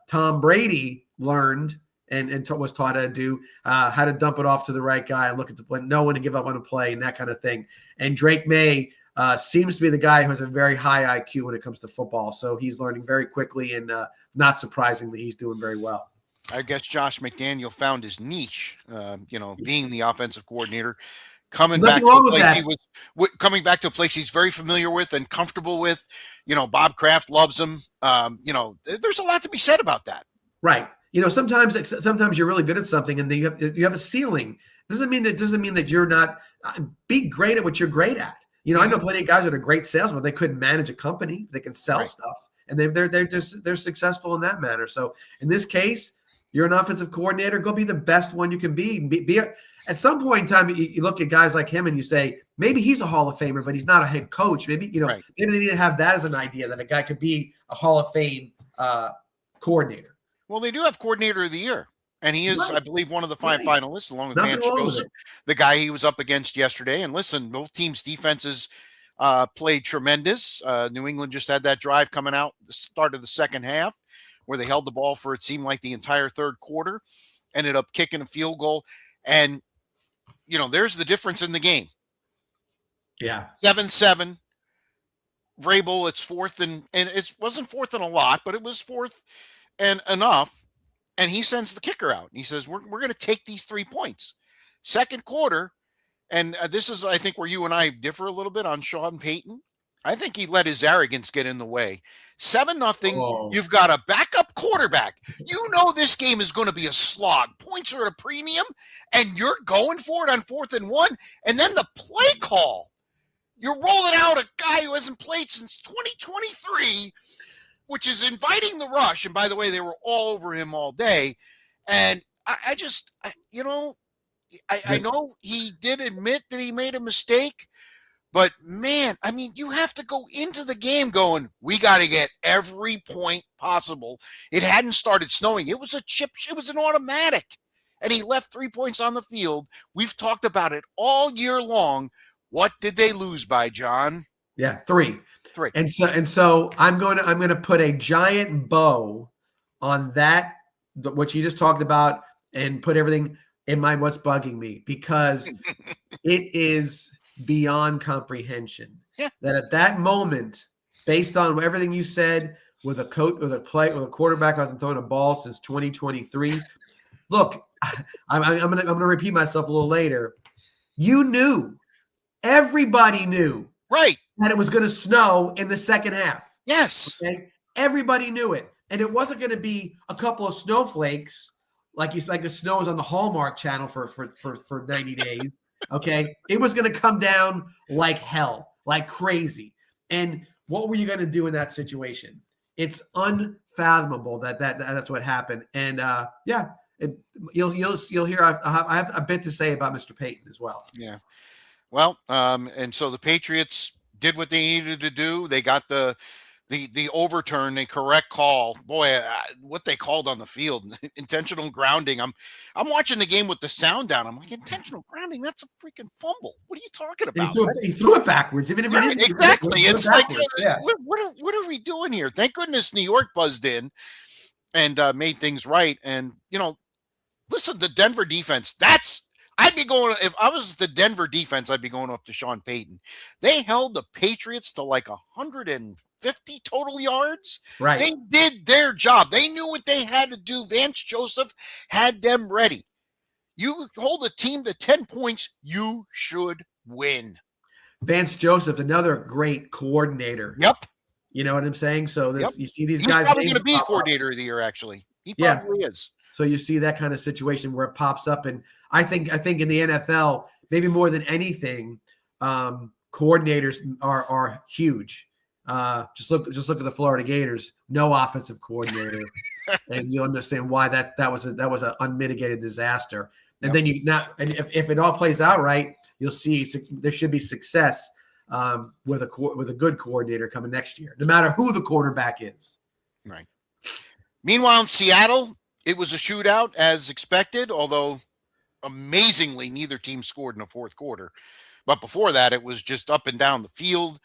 Tom Brady learned and was taught how to do, how to dump it off to the right guy and look at know when to give up on a play and that kind of thing. And Drake May seems to be the guy who has a very high IQ when it comes to football. So he's learning very quickly, and not surprisingly, he's doing very well. I guess Josh McDaniel found his niche, being the offensive coordinator, coming back to a place he's very familiar with and comfortable with. Bob Kraft loves him. There's a lot to be said about that. Right. Sometimes you're really good at something, and then you have a ceiling. Doesn't mean that you're not be great at what you're great at. I know plenty of guys that are great salesmen. They couldn't manage a company. They can sell stuff, and they're successful in that manner. So in this case, you're an offensive coordinator. Go be the best one you can be. At some point in time, you look at guys like him and you say, maybe he's a Hall of Famer, but he's not a head coach. Maybe maybe they need to have that as an idea that a guy could be a Hall of Fame coordinator. Well, they do have coordinator of the year. And he is, I believe, one of the 5 finalists, along with Dan Joseph, the guy he was up against yesterday. And listen, both teams' defenses played tremendous. New England just had that drive coming out the start of the second half where they held the ball for, it seemed like, the entire third quarter, ended up kicking a field goal. And, there's the difference in the game. Yeah. 7-7. Vrabel, it's 4th, and it wasn't 4th and a lot, but it was 4th and enough. And he sends the kicker out. He says, we're going to take these 3 points. Second quarter, and this is, I think, where you and I differ a little bit on Sean Payton. I think he let his arrogance get in the way. 7-0. Oh. You've got a backup quarterback. This game is going to be a slog. Points are at a premium, and you're going for it on 4th and 1. And then the play call. You're rolling out a guy who hasn't played since 2023. which is inviting the rush. And by the way, they were all over him all day. And I know he did admit that he made a mistake, but man, I mean, you have to go into the game going, we got to get every point possible. It hadn't started snowing. It was it was an automatic. And he left 3 points on the field. We've talked about it all year long. What did they lose by, John? Yeah, 3. 3. And so I'm going to put a giant bow on that, what you just talked about, and put everything in my what's bugging me, because it is beyond comprehension. Yeah. That at that moment, based on everything you said, with a coach, with a quarterback hasn't thrown a ball since 2023. Look, I'm gonna repeat myself a little later. You knew, everybody knew, right, that it was going to snow in the second half. Yes. Okay? Everybody knew it, and it wasn't going to be a couple of snowflakes like the snow is on the Hallmark Channel for 90 days. Okay, it was going to come down like hell, like crazy. And what were you going to do in that situation? It's unfathomable that that's what happened. And you'll hear I have a bit to say about Mr. Payton as well. Yeah. Well, and so the Patriots did what they needed to do. They got the overturn, the correct call. Boy, what they called on the field, intentional grounding. I'm watching the game with the sound down. I'm like, intentional grounding? That's a freaking fumble. What are you talking about? He threw it backwards. Even if right, it didn't, exactly. It's like, yeah. what are we doing here? Thank goodness New York buzzed in and made things right. And listen, the Denver defense. I'd be going, if I was the Denver defense, I'd be going up to Sean Payton. They held the Patriots to like 150 total yards. Right. They did their job. They knew what they had to do. Vance Joseph had them ready. You hold a team to 10 points, you should win. Vance Joseph, another great coordinator. Yep. You know what I'm saying? So you see these He's guys. He's probably going to be coordinator of the year, actually. He probably is. So you see that kind of situation where it pops up, and I think in the NFL, maybe more than anything, coordinators are huge. Just look at the Florida Gators, no offensive coordinator, and you'll understand why that was an unmitigated disaster. And then if it all plays out right, you'll see there should be success with a good coordinator coming next year, no matter who the quarterback is. Right. Meanwhile, in Seattle, it was a shootout as expected, although amazingly neither team scored in the fourth quarter. But before that, it was just up and down the field.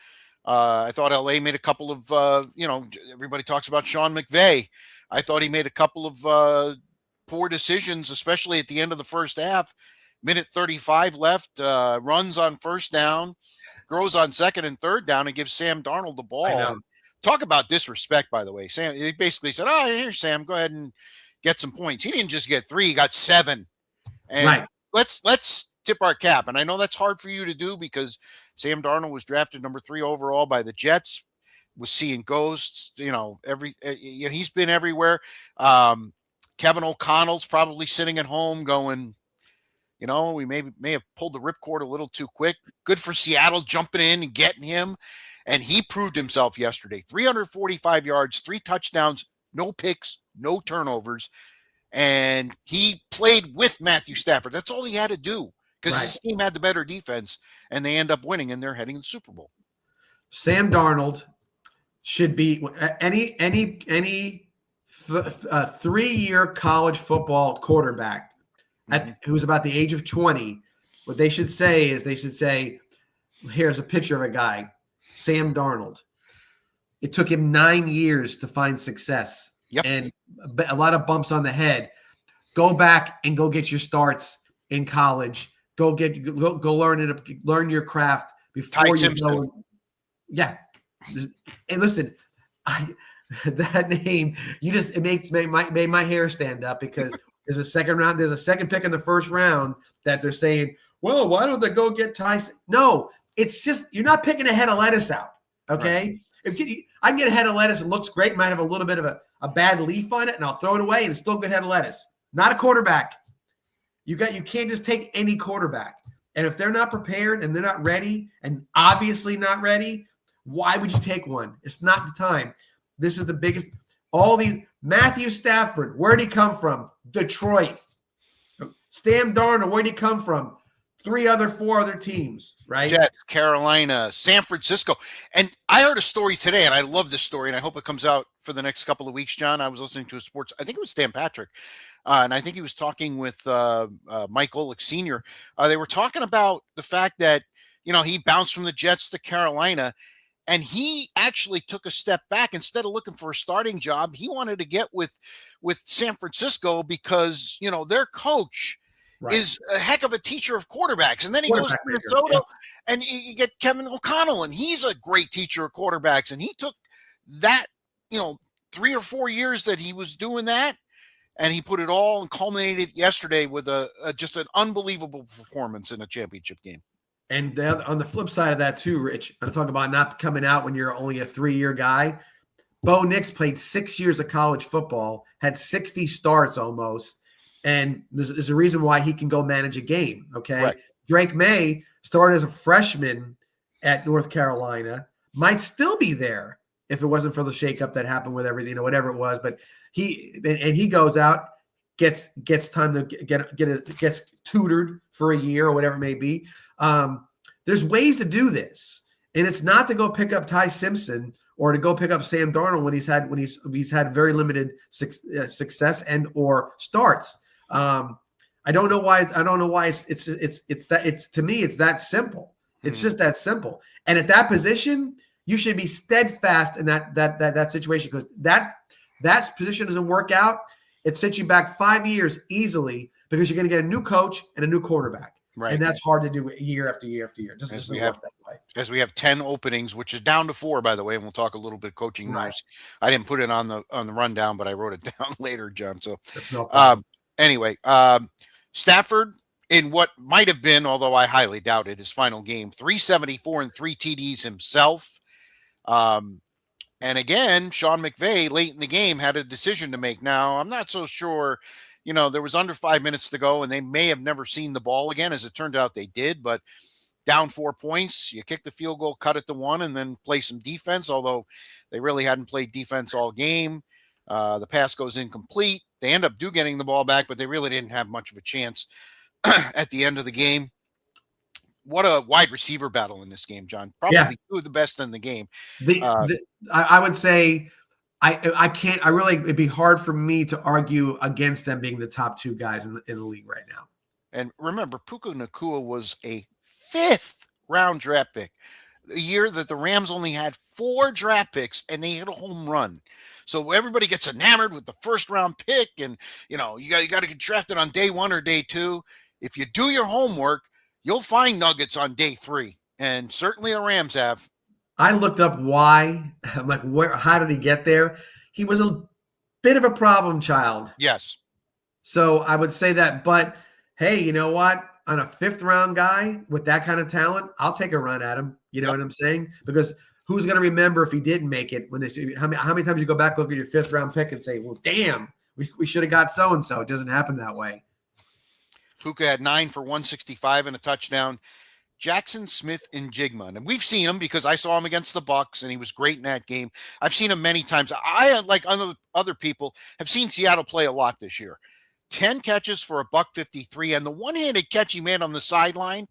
I thought LA made a couple of, everybody talks about Sean McVay. I thought he made a couple of poor decisions, especially at the end of the first half. Minute 35 left, runs on first down, throws on second and third down, and gives Sam Darnold the ball. Talk about disrespect, by the way. Sam, he basically said, here, Sam, go ahead and get some points. He didn't just get 3, he got 7. And let's tip our cap. And I know that's hard for you to do because Sam Darnold was drafted number 3 overall by the Jets, was seeing ghosts, he's been everywhere. Kevin O'Connell's probably sitting at home going, we may have pulled the ripcord a little too quick. Good for Seattle jumping in and getting him. And he proved himself yesterday. 345 yards, 3 touchdowns, no picks, no turnovers. And he played with Matthew Stafford. That's all he had to do because his team had the better defense, and they end up winning, and they're heading to the Super Bowl. Sam Darnold should be any 3-year college football quarterback who's about the age of 20. What they should say is here's a picture of a guy, Sam Darnold. It took him 9 years to find success. Yep. And a lot of bumps on the head. Go back and go get your starts in college. Go learn your craft before you go. Yeah. And listen, that name, made my hair stand up because there's a second pick in the first round that they're saying, well, why don't they go get Tyson? No, it's just you're not picking a head of lettuce out. Okay. Right. I can get a head of lettuce and looks great, might have a little bit of a bad leaf on it, and I'll throw it away, and it's still a good head of lettuce. Not a quarterback. You can't just take any quarterback. And if they're not prepared and they're not ready, and obviously not ready, why would you take one? It's not the time. This is the biggest. All these Matthew Stafford, where'd he come from? Detroit. Sam Darnold, where'd he come from? 4 other teams, right? Jets, Carolina, San Francisco. And I heard a story today, and I love this story, and I hope it comes out for the next couple of weeks, John. I was listening to I think it was Dan Patrick, and I think he was talking with Mike Golick Sr. They were talking about the fact that, he bounced from the Jets to Carolina, and he actually took a step back. Instead of looking for a starting job, he wanted to get with San Francisco because, their coach is a heck of a teacher of quarterbacks. And then he goes to Minnesota and you get Kevin O'Connell, and he's a great teacher of quarterbacks. And he took that, 3 or 4 years that he was doing that, and he put it all and culminated yesterday with just an unbelievable performance in a championship game. And on the flip side of that too, Rich, I'm talking about not coming out when you're only a 3-year guy. Bo Nix played 6 years of college football, had 60 starts almost. And there's a reason why he can go manage a game. Okay. Right. Drake May started as a freshman at North Carolina, might still be there if it wasn't for the shakeup that happened with everything, whatever it was. But he goes out, gets time to gets tutored for a year or whatever it may be. There's ways to do this, and it's not to go pick up Ty Simpson or to go pick up Sam Darnold when he's had very limited success and or starts. I don't know why it's to me it's that simple. It's just that simple. And at that position, you should be steadfast in that situation, because that position doesn't work out. It sets you back 5 years easily because you're going to get a new coach and a new quarterback. Right. And that's hard to do year after year after year. As we have 10 openings, which is down to 4, by the way, and we'll talk a little bit coaching news. I didn't put it on the rundown, but I wrote it down later, John. So anyway, Stafford in what might have been, although I highly doubt it, his final game, 374 and 3 TDs himself. And again, Sean McVay late in the game had a decision to make. Now, I'm not so sure. There was under 5 minutes to go, and they may have never seen the ball again. As it turned out, they did. But down 4 points, you kick the field goal, cut it to 1, and then play some defense, although they really hadn't played defense all game. The pass goes incomplete. They end up getting the ball back, but they really didn't have much of a chance at the end of the game. What a wide receiver battle in this game, John. Probably 2 of the best in the game. I would say I can't. It'd be hard for me to argue against them being the top 2 guys in the league right now. And remember, Puka Nacua was a 5th round draft pick. The year that the Rams only had 4 draft picks and they hit a home run. So everybody gets enamored with the first round pick, and you got to get drafted on day 1 or day 2. If you do your homework, you'll find nuggets on day 3, and certainly the Rams have. I looked up why. I'm like, how did he get there? He was a bit of a problem child. Yes. So I would say that, but hey, you know what? On a 5th round guy with that kind of talent, I'll take a run at him. You know what I'm saying? Because who's going to remember if he didn't make it? How many times you go back, look at your 5th round pick and say, well, damn, we should have got so-and-so. It doesn't happen that way. Puka had 9 for 165 and a touchdown. Jackson Smith-Njigba, and we've seen him because I saw him against the Bucs, and he was great in that game. I've seen him many times. I, like other people, have seen Seattle play a lot this year. 10 catches for $153, and the one-handed catch he made on the sideline,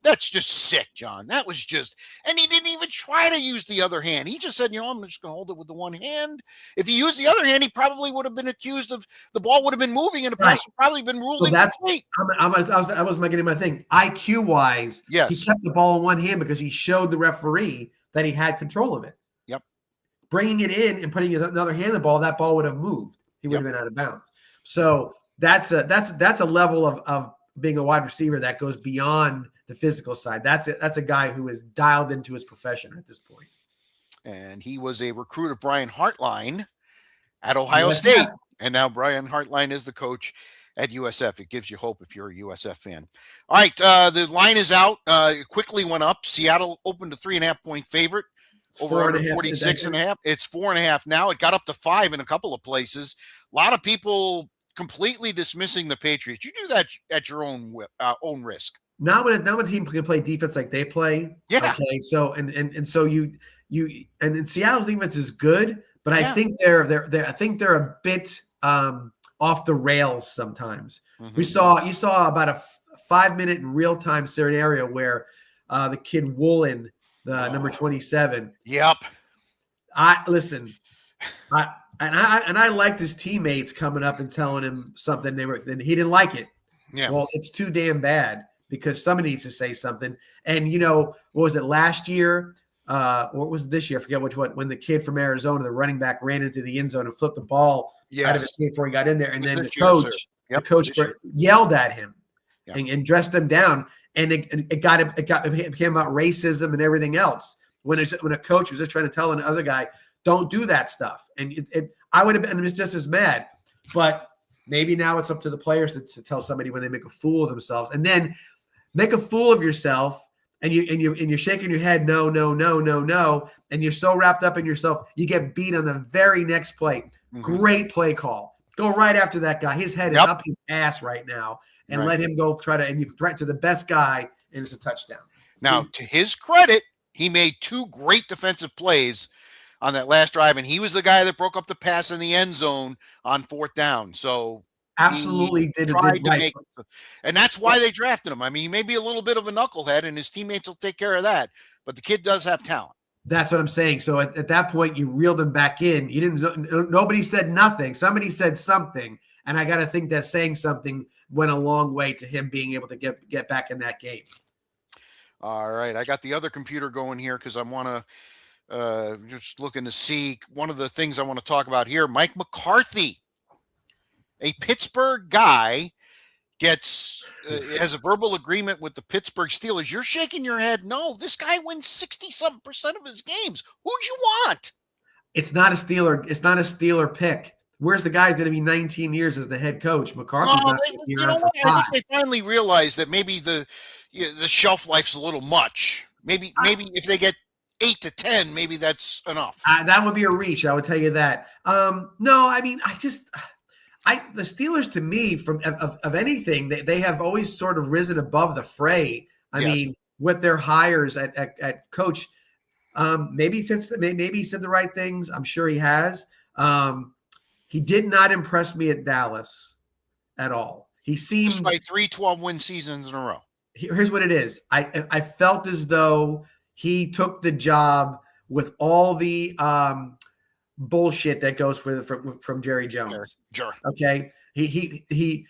that's just sick, John. That was just, and he didn't even try to use the other hand. He just said, I'm just going to hold it with the one hand. If he used the other hand, he probably would have been accused of, the ball would have been moving, and the pass would probably been ruled incomplete. I was getting my thing. IQ-wise, yes, he kept the ball in one hand because he showed the referee that he had control of it. Yep. Bringing it in and putting another hand on the ball, that ball would have moved. He would have been out of bounds. So that's a level of being a wide receiver that goes beyond the physical side. That's a guy who is dialed into his profession at this point. And he was a recruit of Brian Hartline at Ohio State. And now Brian Hartline is the coach at USF. It gives you hope if you're a USF fan. All right. The line is out. It quickly went up. Seattle opened a 3.5-point favorite over 46.5. It's 4.5 now. It got up to 5 in a couple of places. A lot of people completely dismissing the Patriots. You do that at your own risk. Not when a team can play defense like they play. Yeah. Okay. So and so you Seattle's defense is good, but I Yeah. think I think they're a bit off the rails sometimes. Mhm. You saw about a 5-minute in real time scenario where the kid Woolen, the number 27. Yep. I liked his teammates coming up and telling him something and he didn't like it. Yeah. Well, it's too damn bad because somebody needs to say something. And what was it last year? Or was it this year? I forget which one. When the kid from Arizona, the running back, ran into the end zone and flipped the ball out of his hand before he got in there, and then the coach yelled at him and dressed him down, and it became about racism and everything else. When a coach was just trying to tell another guy, don't do that stuff, and I would have been just as mad, but maybe now it's up to the players to tell somebody when they make a fool of themselves, and then make a fool of yourself. And you're shaking your head, no, and you're so wrapped up in yourself, you get beat on the very next play. Mm-hmm. Great play call. Go right after that guy. His head is up his ass right now, and let him go and you threat to the best guy, and it's a touchdown. Now, to his credit, he made 2 great defensive plays on that last drive, and he was the guy that broke up the pass in the end zone on 4th down. So absolutely did right. And that's why they drafted him. I mean, he may be a little bit of a knucklehead, and his teammates will take care of that. But the kid does have talent. That's what I'm saying. So at that point, you reeled him back in. You didn't. Nobody said nothing. Somebody said something, and I got to think that saying something went a long way to him being able to get back in that game. All right, I got the other computer going here because I want to just looking to see one of the things I want to talk about here. Mike McCarthy, a Pittsburgh guy, has a verbal agreement with the Pittsburgh Steelers. You're shaking your head. No, this guy wins 60-something% of his games. Who'd you want? It's not a Steeler. It's not a Steeler pick. Where's the guy going to be 19 years as the head coach? McCarthy's not you know what? I think they finally realized that maybe the shelf life's a little much. Maybe if they get 8 to 10, maybe that's enough. That would be a reach. I would tell you that. No, I mean, the Steelers, to me, from of anything, they have always sort of risen above the fray. I mean, with their hires at coach, maybe he said the right things. I'm sure he has. He did not impress me at Dallas at all. He seemed by 3 12-win seasons in a row. Here's what it is. I felt as though he took the job with all the bullshit that goes from Jerry Jones. Sure. Okay. He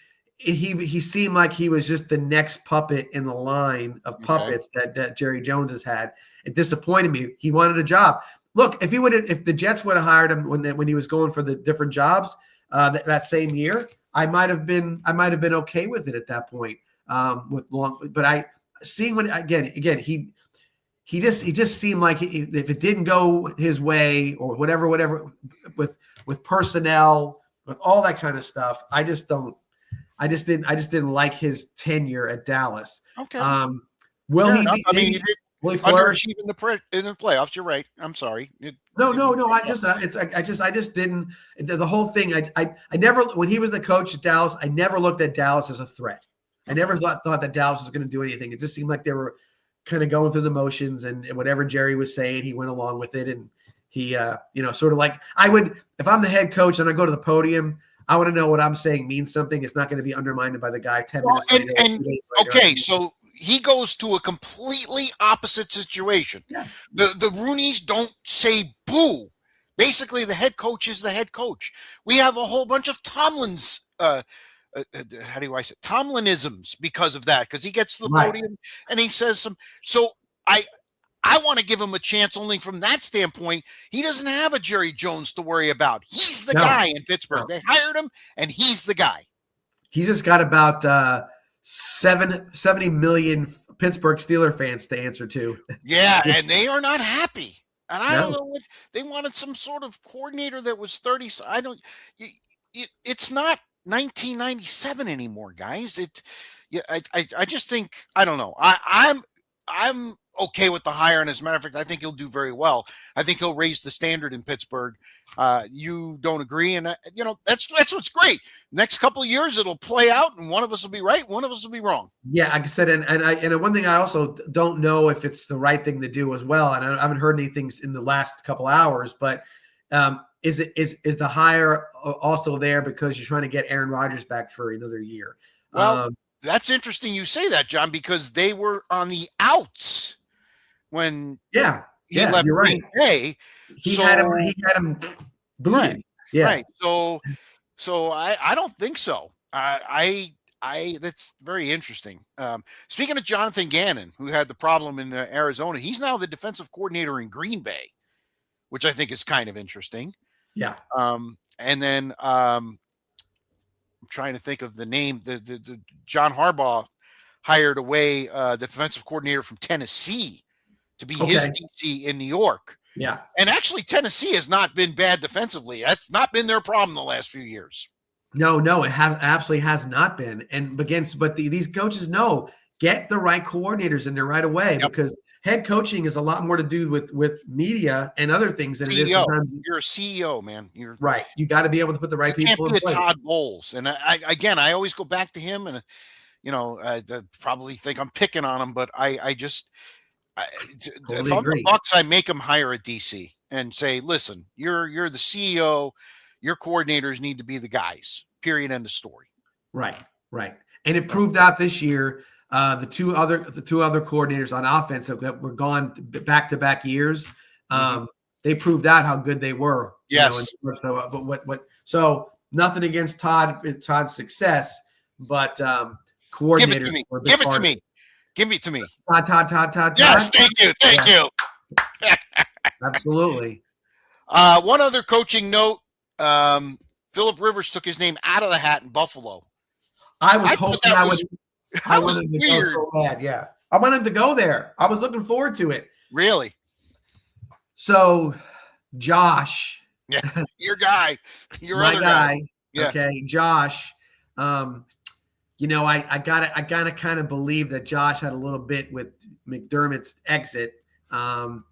seemed like he was just the next puppet in the line of puppets that Jerry Jones has had. It disappointed me. He wanted a job. Look, if the Jets would have hired him when he was going for the different jobs that same year, I might have been okay with it at that point. But I seeing when again he just seemed like if it didn't go his way or whatever with personnel, with all that kind of stuff, I just didn't like his tenure at Dallas. Okay. Will he flourish in the playoffs? You're right. I'm sorry. No. I just didn't. The whole thing. I never, when he was the coach at Dallas, I never looked at Dallas as a threat. I never thought that Dallas was going to do anything. It just seemed like they were kind of going through the motions, and whatever Jerry was saying, he went along with it. And he, sort of like I would, if I'm the head coach and I go to the podium, I want to know what I'm saying means something. It's not going to be undermined by the guy 10 minutes later. Okay, so he goes to a completely opposite situation. Yeah. The Rooneys don't say boo. Basically, the head coach is the head coach. We have a whole bunch of Tomlin's Tomlinisms because of that, because he gets to the podium and he says some. So I want to give him a chance only from that standpoint. He doesn't have a Jerry Jones to worry about. He's the guy in Pittsburgh. They hired him, and he's the guy. He's just got about 70 million Pittsburgh Steelers fans to answer to. Yeah, and they are not happy. And I don't know what they wanted, some sort of coordinator that was 30. It's not 1997 anymore, guys. I just think, I don't know. I'm okay with the hire, and as a matter of fact, I think he'll do very well. I think he'll raise the standard in Pittsburgh. You don't agree, and that's what's great. Next couple of years, it'll play out, and one of us will be right, one of us will be wrong. Yeah, like I said, and one thing I also don't know if it's the right thing to do as well, and I haven't heard anything in the last couple hours, but is the hire also there because you're trying to get Aaron Rodgers back for another year? Well, that's interesting you say that, John, because they were on the outs when he left you're right. Green Bay. He had him booted. Right. Yeah. Right. So I don't think so. I that's very interesting. Speaking of Jonathan Gannon, who had the problem in Arizona, he's now the defensive coordinator in Green Bay, which I think is kind of interesting. Yeah. And then I'm trying to think of the name. The John Harbaugh hired away the defensive coordinator from Tennessee to be his DC in New York. Yeah. And actually, Tennessee has not been bad defensively. That's not been their problem the last few years. No, it absolutely has not been. And but these coaches know, get the right coordinators in there right away, because head coaching is a lot more to do with media and other things than CEO. it is sometimes. You're a CEO, man. You're right. You got to be able to put the right people in place. Todd Bowles. And I always go back to him, and I probably think I'm picking on him, but if I'm the Bucs, I make them hire a DC and say, listen, you're the CEO, your coordinators need to be the guys, period, end of story. Right. And it proved out this year, the two other coordinators on offense that were gone back-to-back years, they proved out how good they were. Yes. So nothing against Todd's success, but coordinators. Give it to me. Give it to me. Todd. Yes, thank you. Absolutely. One other coaching note, Philip Rivers took his name out of the hat in Buffalo. I was hoping I wanted him to go so bad. Yeah. I wanted him to go there. I was looking forward to it. Really? So, Josh. Yeah, your guy. Your other guy. Yeah. Okay, Josh. I gotta kind of believe that Josh had a little bit with McDermott's exit. And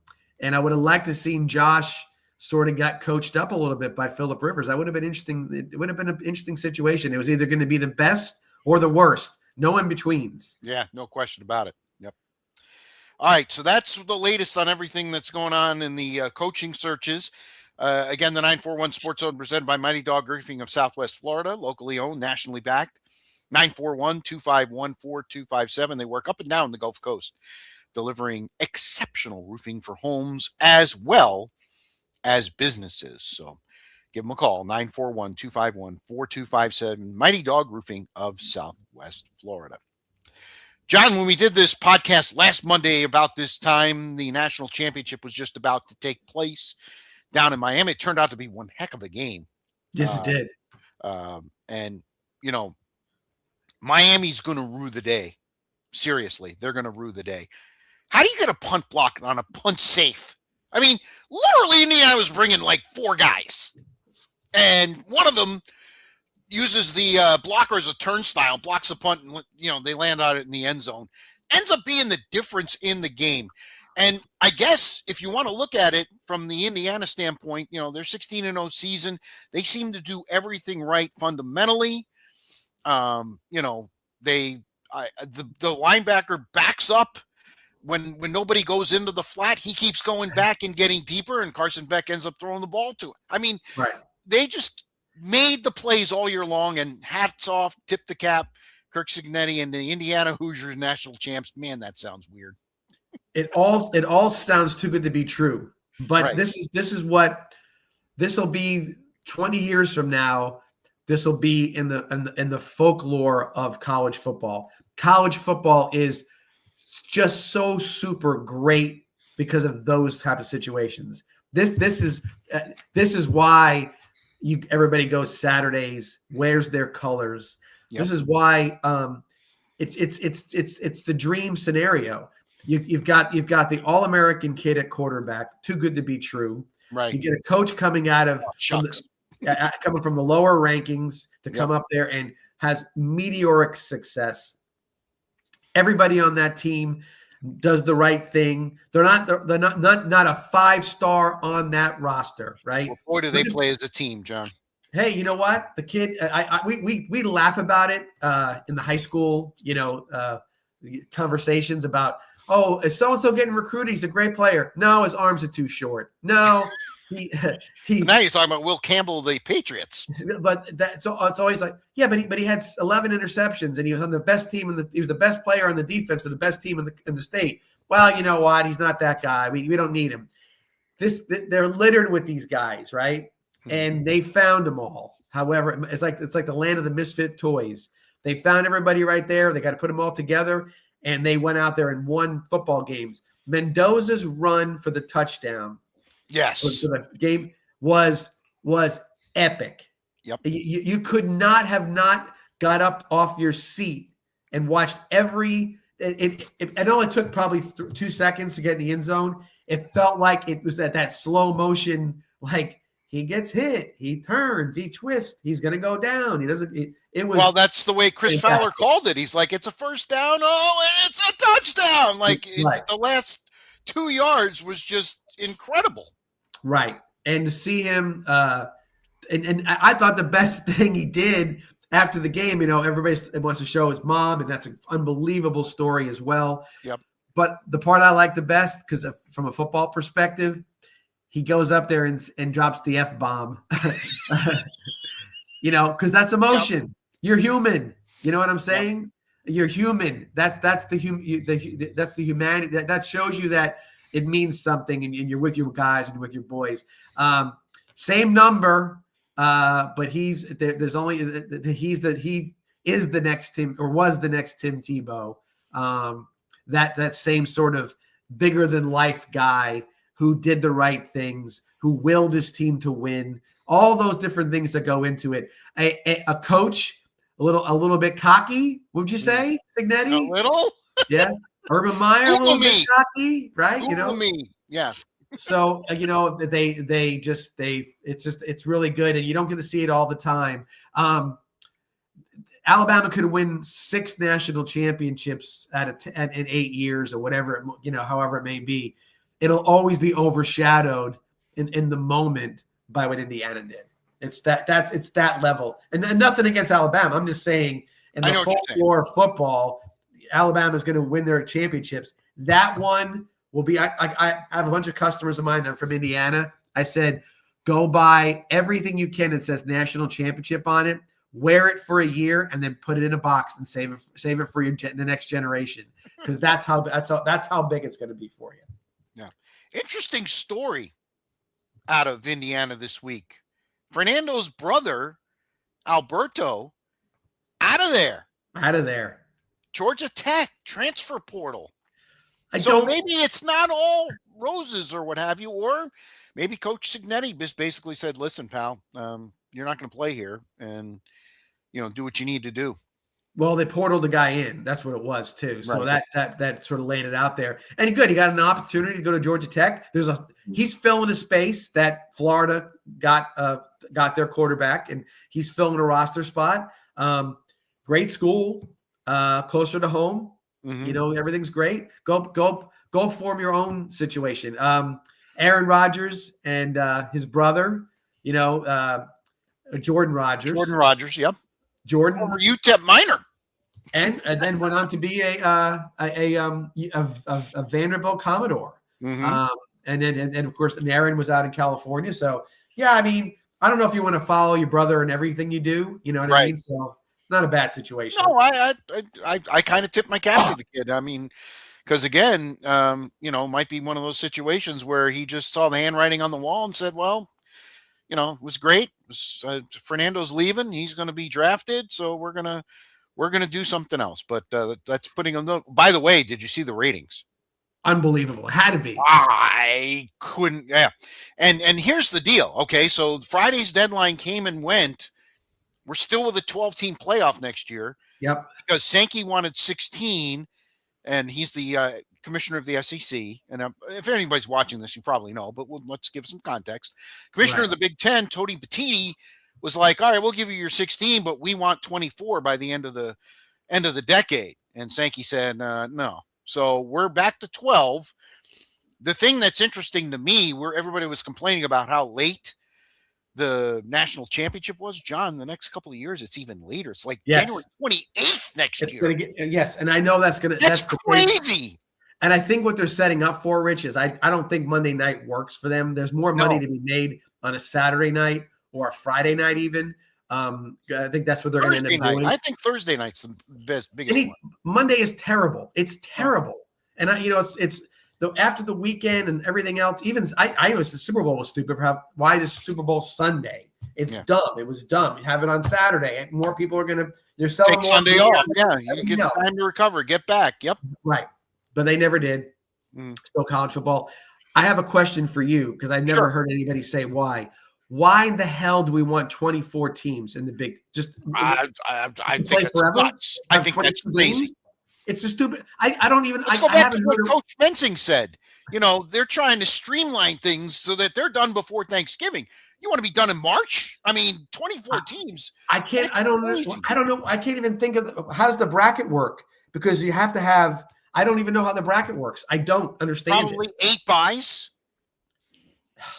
I would have liked to seen Josh sort of got coached up a little bit by Philip Rivers. That would have been interesting. It would have been an interesting situation. It was either going to be the best or the worst. No in-betweens. Yeah, no question about it. Yep. All right, so that's the latest on everything that's going on in the coaching searches. Again, the 941 Sports Zone presented by Mighty Dog Roofing of Southwest Florida, locally owned, nationally backed. 941-251-4257. They work up and down the Gulf Coast, delivering exceptional roofing for homes as well as businesses. So give them a call, 941-251-4257, Mighty Dog Roofing of Southwest Florida. John, when we did this podcast last Monday about this time, the national championship was just about to take place down in Miami. It turned out to be one heck of a game. Yes, it did. And, Miami's going to rue the day. Seriously, they're going to rue the day. How do you get a punt block on a punt safe? I mean, literally, Indiana was bringing like 4 guys. And one of them uses the blocker as a turnstile, blocks a punt, and they land out in the end zone. Ends up being the difference in the game. And I guess if you want to look at it from the Indiana standpoint, their 16-0 season, they seem to do everything right fundamentally. The linebacker backs up when nobody goes into the flat. He keeps going back and getting deeper, and Carson Beck ends up throwing the ball to him. I mean, They just made the plays all year long, and hats off, tip the cap, Kirk Cignetti and the Indiana Hoosiers national champs. Man, that sounds weird. It all sounds too good to be true. But this will be 20 years from now. This will be in the folklore of college football. College football is just so super great because of those type of situations. This is why everybody goes Saturdays, wears their colors. Yep. This is why it's the dream scenario. You've got the All-American kid at quarterback, too good to be true. Right. You get a coach coming out of coming from the lower rankings to come up there and has meteoric success. Everybody on that team does the right thing. They're not a 5-star on that roster, right? Well, boy, do they play as a team, John. Hey, you know what? The kid, we laugh about it in the high school, conversations about, oh, is so-and-so getting recruited? He's a great player. No, his arms are too short. No, he he. Now you're talking about Will Campbell, the Patriots. But that's so it's always like, yeah, but he had 11 interceptions and he was on the best team he was the best player on the defense for the best team in the state. Well, you know what? He's not that guy. We don't need him. They're littered with these guys, right? And they found them all. However, it's like the land of the misfit toys. They found everybody right there. They got to put them all together, and they went out there and won football games. Mendoza's run for the touchdown, Yes. for the game was epic. Yep. You could not have not got up off your seat and watched every. It only took probably 2 seconds to get in the end zone. It felt like it was that slow motion, like he gets hit, he turns, he twists, he's going to go down. He doesn't. It was. Well, that's the way Chris fantastic. Fowler called it. He's like, it's a first down. Oh, and it's a touchdown. Like Right. the last 2 yards was just incredible. Right. And to see him, and I thought the best thing he did after the game, everybody wants to show his mom, and that's an unbelievable story as well. Yep. But the part I like the best, because from a football perspective, he goes up there and drops the F-bomb, because that's emotion. Yep. You're human. You know what I'm saying? Yep. You're human. That's the humanity. That shows you that it means something, and you're with your guys and with your boys. Same number, but he is the next Tim, or was the next Tim Tebow. That same sort of bigger than life guy who did the right things, who willed his team to win, all those different things that go into it. A coach, a little bit cocky, would you say, Signetti? A little? Yeah. Urban Meyer, a little bit cocky, right? Google me. Yeah. So, it's really good, and you don't get to see it all the time. Alabama could win 6 national championships in 8 years or whatever, however it may be. It'll always be overshadowed in the moment by what Indiana did. It's that level, and nothing against Alabama. I'm just saying, in the folklore of football, Alabama is going to win their championships. That one will be. I have a bunch of customers of mine. I'm from Indiana. I said, go buy everything you can that says national championship on it. Wear it for a year and then put it in a box and save it for the next generation, because that's how big it's going to be for you. Yeah, interesting story out of Indiana this week. Fernando's brother, Alberto, out of there. Georgia Tech transfer portal. Maybe it's not all roses or what have you, or maybe Coach Signetti just basically said, "Listen, pal, you're not going to play here, and do what you need to do." Well, they portaled the guy in. That's what it was too. So right. that sort of laid it out there. And good, he got an opportunity to go to Georgia Tech. He's filling a space that Florida got their quarterback, and he's filling a roster spot. Great school, closer to home. Mm-hmm. Everything's great. Go form your own situation. Aaron Rodgers and his brother, Jordan Rodgers. Jordan Rodgers, yep. Jordan, former UTEP minor, and then went on to be a Vanderbilt Commodore. Mm-hmm. And of course, Aaron was out in California. So yeah, I mean, I don't know if you want to follow your brother in everything you do. You know what I mean? So not a bad situation. No, I kind of tip my cap to the kid. I mean, because again, might be one of those situations where he just saw the handwriting on the wall and said, well, it was great. Fernando's leaving. He's going to be drafted. So we're going to do something else. But that's putting on the, by the way, did you see the ratings? Unbelievable. It had to be. I couldn't. Yeah. And here's the deal. Okay. So Friday's deadline came and went. We're still with a 12-team playoff next year. Yep. Because Sankey wanted 16, and he's the commissioner of the SEC. And if anybody's watching this, you probably know, but let's give some context. Commissioner of the Big Ten, Tony Petitti, was like, all right, we'll give you your 16, but we want 24 by the end of the decade. And Sankey said, no. So we're back to 12. The thing that's interesting to me, where everybody was complaining about how late the national championship was, John, the next couple of years, it's even later. It's like January 28th next year. Yes, and I know that's crazy. And I think what they're setting up for, Rich, is I don't think Monday night works for them. There's more money to be made on a Saturday night or a Friday night even. I think that's what they're going to end up doing. I think Thursday night's the biggest one. Monday is terrible. It's terrible. And it's after the weekend and everything else. Even I was the Super Bowl was stupid. Why is Super Bowl Sunday? It's dumb. It was dumb. You have it on Saturday, and more people are they're selling take more Sunday off. Yeah, you get time to recover, get back. Yep. Right. But they never did. Still college football. I have a question for you because I've never heard anybody say why. Why in the hell do we want 24 teams in the big? Just I think it's nuts. I think that's crazy. It's just stupid. I don't even. Let's go back to what Coach Mensing said. They're trying to streamline things so that they're done before Thanksgiving. You want to be done in March? I mean, 24 teams. I can't. I don't know. I can't even think of how does the bracket work because you have to have. I don't even know how the bracket works. I don't understand. Probably 8 buys.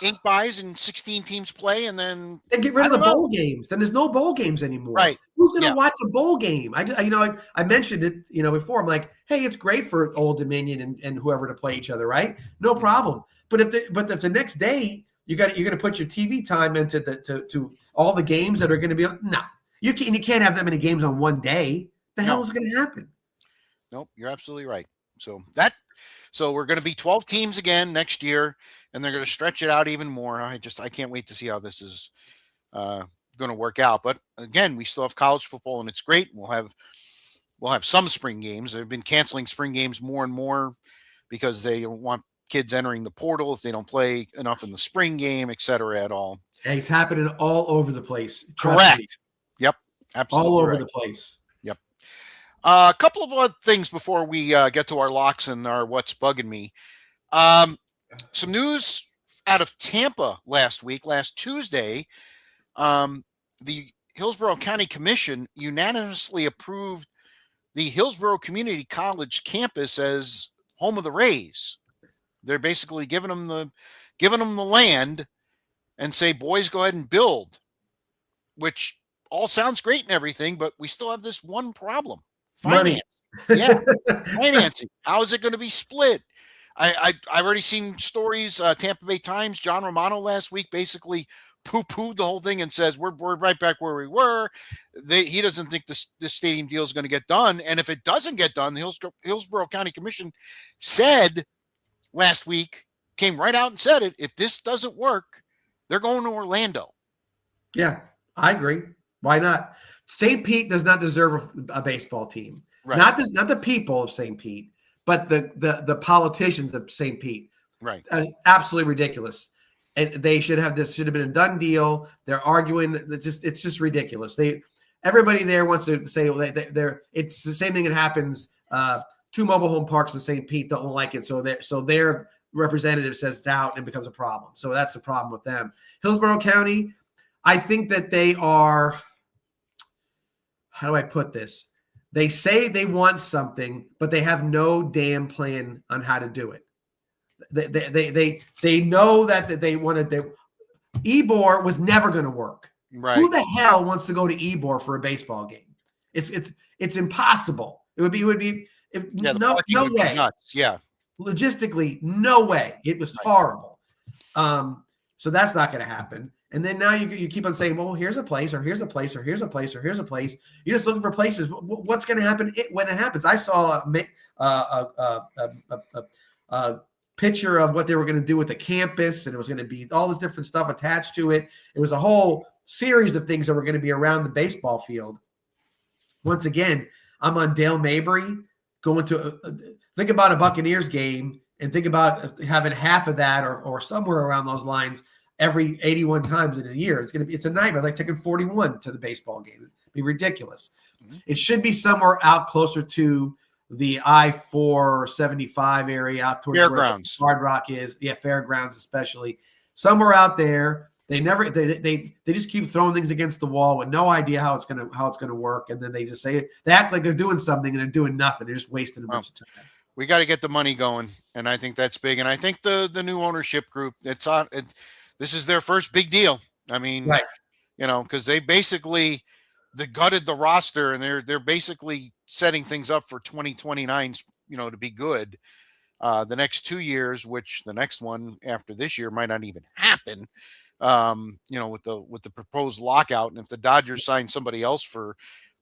8 buys and 16 teams play, and then get rid of the bowl games. Then there's no bowl games anymore. Right? Who's going to watch a bowl game? I mentioned it. Before I'm like, hey, it's great for Old Dominion and whoever to play each other, right? No problem. But if the next day you're going to put your TV time into to all the games that are going to be on, no, you can't have that many games on one day. The hell is going to happen? Nope, you're absolutely right. So we're going to be 12 teams again next year, and they're going to stretch it out even more. I can't wait to see how this is going to work out. But again, we still have college football, and it's great. We'll have some spring games. They've been canceling spring games more and more because they don't want kids entering the portal if they don't play enough in the spring game, et cetera, at all. Hey, it's happening all over the place. Correct. Yep. Absolutely. All over the place. Yep. A couple of other things before we get to our locks and our what's bugging me. Some news out of Tampa last Tuesday. The Hillsborough County Commission unanimously approved the Hillsborough Community College campus as home of the Rays. They're basically giving them the land and say, boys, go ahead and build, which all sounds great and everything, but we still have this one problem. Finance. Yeah. Financing. How is it going to be split? I've already seen stories. Tampa Bay Times, John Romano last week basically poo-pooed the whole thing and says we're right back where we were. He doesn't think this stadium deal is going to get done. And if it doesn't get done, the Hillsborough County Commission said last week, came right out and said it. If this doesn't work, they're going to Orlando. Yeah, I agree. Why not? St. Pete does not deserve a baseball team. Right. Not the people of St. Pete, but the politicians of St. Pete. Right. Absolutely ridiculous. And they should have been a done deal. They're arguing. It's just ridiculous. Everybody there wants to say it's the same thing that happens. 2 mobile home parks in St. Pete don't like it. So their representative says it's out and it becomes a problem. So that's the problem with them. Hillsborough County, I think that they are, how do I put this? They say they want something, but they have no damn plan on how to do it. They know that they wanted Ybor was never going to work. Right. Who the hell wants to go to Ybor for a baseball game? It's impossible. It would be no way. Nuts. Yeah. Logistically, no way. It was horrible. So that's not going to happen. And then now you keep on saying, well, here's a place, or here's a place, or here's a place, or here's a place. You're just looking for places. What's going to happen when it happens? I saw a picture of what they were going to do with the campus, and it was going to be all this different stuff attached to it. It was a whole series of things that were going to be around the baseball field. Once again, I'm on Dale Mabry going to think about a Buccaneers game and think about having half of that or somewhere around those lines every 81 times in a year. It's a nightmare. Like taking 41 to the baseball game. It'd be ridiculous. Mm-hmm. It should be somewhere out closer to the I-475 area out towards Fairgrounds. where Hard Rock is. Yeah, Fairgrounds especially. Somewhere out there. They just keep throwing things against the wall with no idea how it's gonna work, and then they just say they act like they're doing something and they're doing nothing. They're just wasting a bunch of time. We got to get the money going, and I think that's big. And I think the new ownership group, this is their first big deal. I mean, right. Because they basically gutted the roster, and they're basically setting things up for 2029, to be good. the next 2 years, which the next one after this year might not even happen. With the proposed lockout, and if the Dodgers sign somebody else for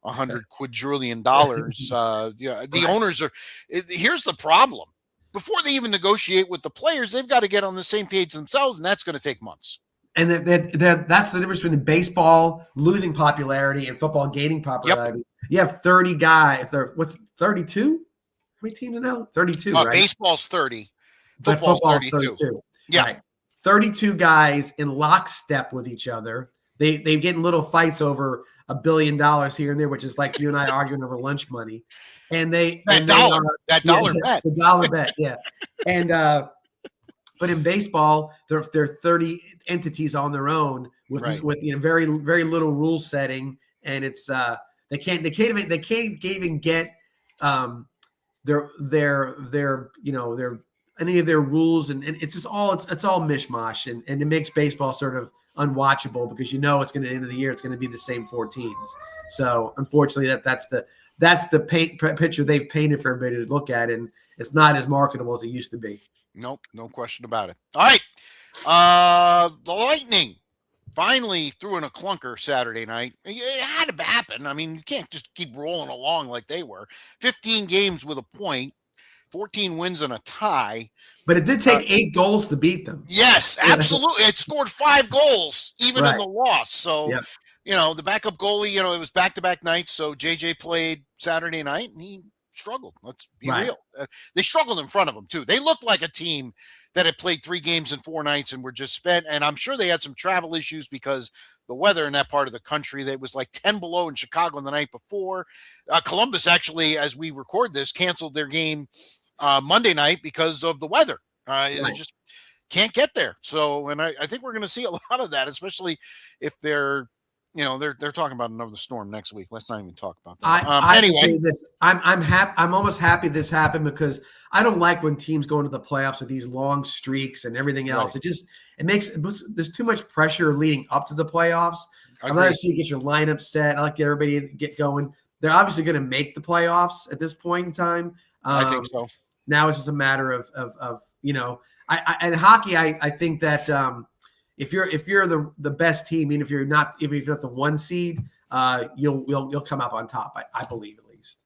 $100 quadrillion, the Right. owners are. Here's the problem: before they even negotiate with the players, they've got to get on the same page themselves, and that's going to take months. And that's the difference between baseball losing popularity and football gaining popularity. You have 30 guys. What's 32? How many teams now? 32, right? Baseball's 30. But Football's football's 32. Yeah. Right. 32 guys in lockstep with each other. They get in little fights over $1 billion here and there, which is like you and I arguing over lunch money. And that dollar bet. The dollar bet, yeah. And but in baseball, there are 30 entities on their own with very very little rule setting, and it's they can't even get their any of their rules, and it's just all it's all mishmash, and it makes baseball sort of unwatchable because it's going to end of the year it's going to be the same 4 teams. So unfortunately that's the picture they've painted for everybody to look at, and it's not as marketable as it used to be. Nope, no question about it. All right. The Lightning finally threw in a clunker Saturday night. It had to happen. I mean, you can't just keep rolling along like they were. 15 games with a point, 14 wins and a tie. But it did take 8 goals to beat them. Yes, absolutely. It scored 5 goals, even in the loss. So, the backup goalie, it was back-to-back nights. So JJ played Saturday night, and he struggled. Let's be real. They struggled in front of him, too. They looked like a team that had played 3 games in 4 nights and were just spent. And I'm sure they had some travel issues because the weather in that part of the country, that was like 10 below in Chicago the night before. Columbus actually, as we record this, canceled their game Monday night because of the weather. They just can't get there. So, and I think we're going to see a lot of that, especially if they're talking about another storm next week. Let's not even talk about that. Anyway, I'm happy. I'm almost happy this happened because I don't like when teams go into the playoffs with these long streaks and everything else. Right. There's too much pressure leading up to the playoffs. I'd rather see you get your lineup set. I like everybody to get going. They're obviously going to make the playoffs at this point in time. I think so. Now it's just a matter of and hockey. I think that if you're the best team, even if you're not the 1 seed, you'll come up on top. I believe, at least.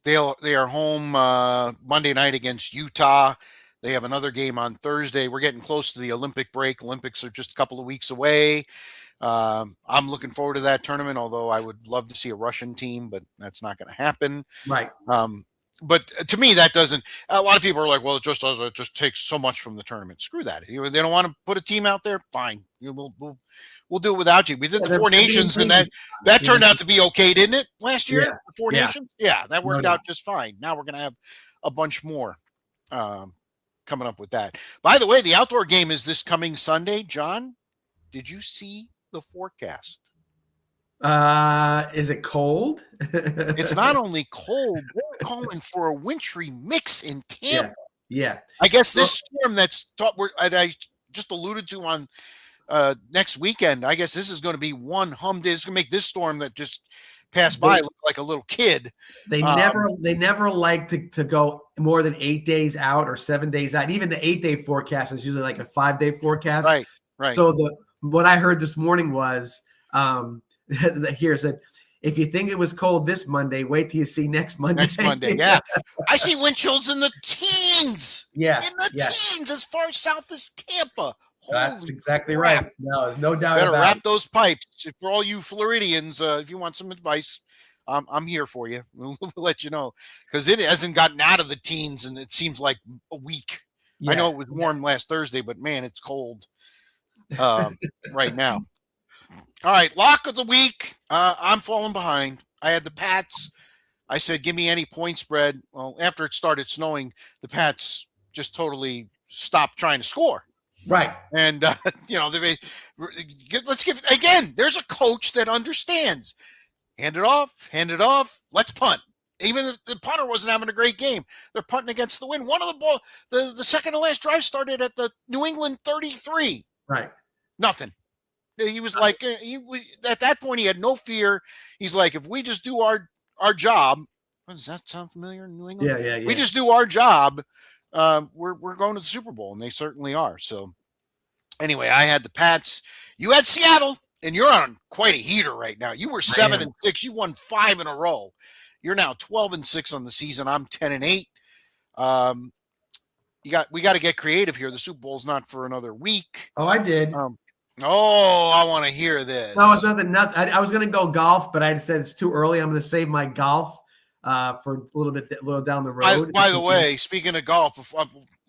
They are home Monday night against Utah. They have another game on Thursday. We're getting close to the Olympic break. Olympics are just a couple of weeks away. I'm looking forward to that tournament, although I would love to see a Russian team, but that's not going to happen. Right. But to me, that doesn't. A lot of people are like, "Well, it just takes so much from the tournament." Screw that. They don't want to put a team out there. Fine, we'll do it without you. We did the 4 nations, and that turned out to be okay, didn't it? Last year, the 4 nations, that worked out just fine. Now we're going to have a bunch more coming up with that. By the way, the outdoor game is this coming Sunday. John, did you see the forecast? Is it cold? It's not only cold, we're calling for a wintry mix in Tampa. Yeah. I guess this storm I just alluded to on next weekend, I guess this is going to be one humdinger. It's going to make this storm that just passed by look like a little kid. They never like to go more than 8 days out or 7 days out. Even the 8-day forecast is usually like a 5-day forecast. Right. So what I heard this morning was here said, if you think it was cold this Monday, wait till you see next Monday. Next Monday, yeah. I see wind chills in the teens. Yeah. In the teens, as far south as Tampa. That's exactly right. No, there's no doubt better about wrap it. those pipes. For all you Floridians, if you want some advice, I'm here for you. We'll let you know. Because it hasn't gotten out of the teens, and it seems like a week. Yeah. I know it was warm last Thursday, but, man, it's cold right now. All right, lock of the week. I'm falling behind. I had the Pats. I said, give me any point spread. Well, after it started snowing, the Pats just totally stopped trying to score. Right. And, let's give – again, there's a coach that understands. Hand it off, let's punt. Even if the punter wasn't having a great game, they're punting against the wind. One of the ball, the second to last drive started at the New England 33. Right. Nothing. He was like, at that point, he had no fear. He's like, if we just do our job, does that sound familiar in New England? Yeah. We just do our job, we're going to the Super Bowl, and they certainly are. So anyway, I had the Pats. You had Seattle, and you're on quite a heater right now. You were 7-6. You won 5 in a row. You're now 12-6 on the season. I'm 10-8. We got to get creative here. The Super Bowl's not for another week. Oh, I did. I want to hear this. No, it's nothing. I was going to go golf, but I said it's too early. I'm going to save my golf for a little down the road. By the way, speaking of golf,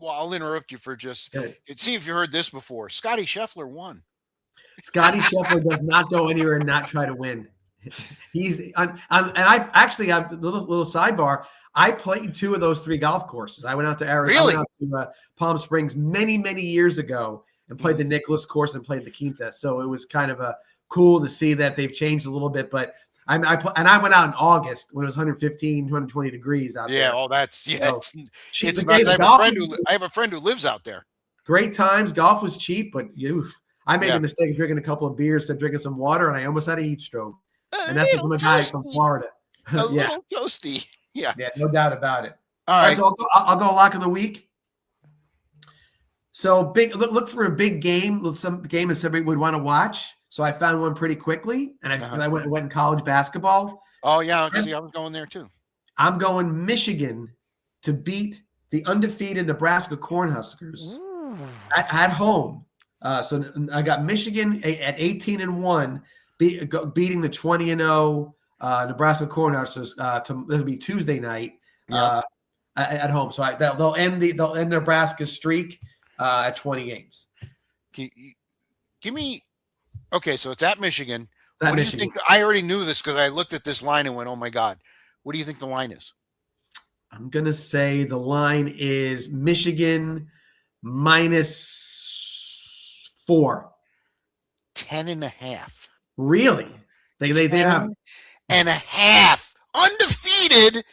I'll interrupt you for just see if you heard this before. Scotty Scheffler won. Scotty Scheffler does not go anywhere and not try to win. He's and I've actually a little sidebar. I played 2 of those 3 golf courses. I went out to Arizona, really? I went out to Palm Springs many years ago and played the Nicholas course and played the Quinta. So it was kind of cool to see that they've changed a little bit. But I went out in August when it was 115, 120 degrees out there. Yeah, well, that's So, it's nuts. I have a friend who lives out there. Great times. Golf was cheap, but I made the mistake of drinking a couple of beers and drinking some water, and I almost had a heat stroke. And that's from a guy from Florida. A little toasty. Yeah, no doubt about it. All right. So I'll go lock of the week. So look for a big game, some game that somebody would want to watch. So I found one pretty quickly, and I went in college basketball. Oh yeah, I was going there too. I'm going Michigan to beat the undefeated Nebraska Cornhuskers at home. So I got Michigan at 18-1, beating the 20-0 Nebraska Cornhuskers. It'll be Tuesday night at home. So they'll end Nebraska's streak at 20 games. Give me. Okay, so it's at Michigan. What do you think? I already knew this because I looked at this line and went, "Oh my God!" What do you think the line is? I'm gonna say the line is Michigan -4. 10.5. Really? They have 10.5 undefeated.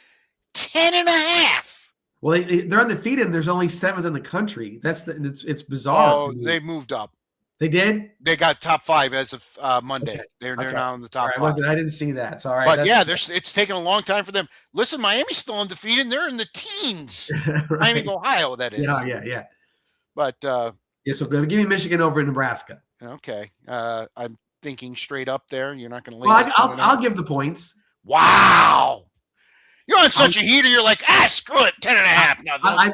10.5. Well, they're undefeated, and there's only 7th in the country. It's bizarre. Oh, they moved up. They did? They got top 5 as of Monday. Okay. They're now in the top 5. I didn't see that. So, all right. But it's taken a long time for them. Listen, Miami's still undefeated, and they're in the teens. Right. Miami, Ohio, that is. Yeah. But so give me Michigan over Nebraska. Okay. I'm thinking straight up there. You're not going to. Well, I'll give the points. Wow. You're on such a heater. You're like, screw it, 10.5. No, I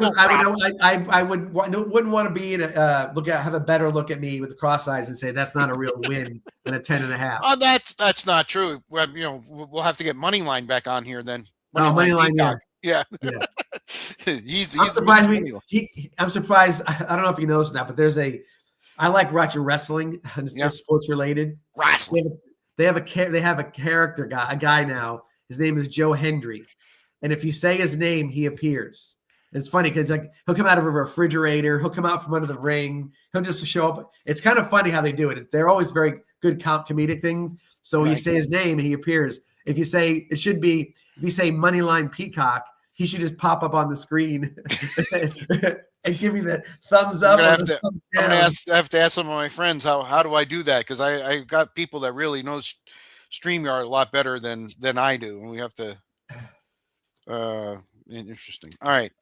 wouldn't want to be have a better look at me with the cross eyes and say that's not a real win than a 10.5. Oh, that's not true. Well, we'll have to get Moneyline back on here then. Moneyline, yeah. I'm surprised. I don't know if you know this now, but I like watching wrestling. It's sports related. Wrestling. They have a character guy, a guy now. His name is Joe Hendry. And if you say his name, he appears. And it's funny because he'll come out of a refrigerator. He'll come out from under the ring. He'll just show up. It's kind of funny how they do it. They're always very good comedic things. So when you say his name, he appears. If you say if you say Moneyline Peacock, he should just pop up on the screen and give me the thumbs up. I'm gonna have to ask some of my friends how do I do that, because I got people that really know StreamYard a lot better than I do, and we have to. Interesting. All right.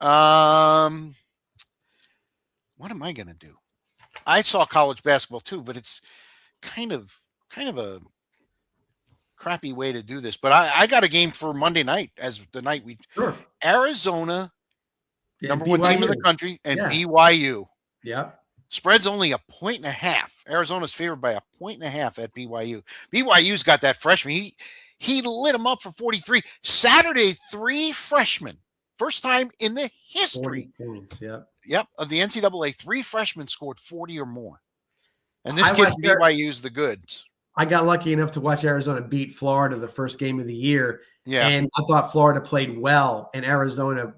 What am I gonna do? I saw college basketball too, but it's kind of a crappy way to do this. But I got a game for Monday night as the night Arizona, number BYU. 1 team in the country, and BYU. Yeah. Spread's only 1.5. Arizona's favored by 1.5 at BYU. BYU's got that freshman. He lit them up for 43. Saturday, 3 freshmen. First time in the history 40 points, of the NCAA, 3 freshmen scored 40 or more. And this kid's BYU's the goods. I got lucky enough to watch Arizona beat Florida the first game of the year. Yeah. And I thought Florida played well, and Arizona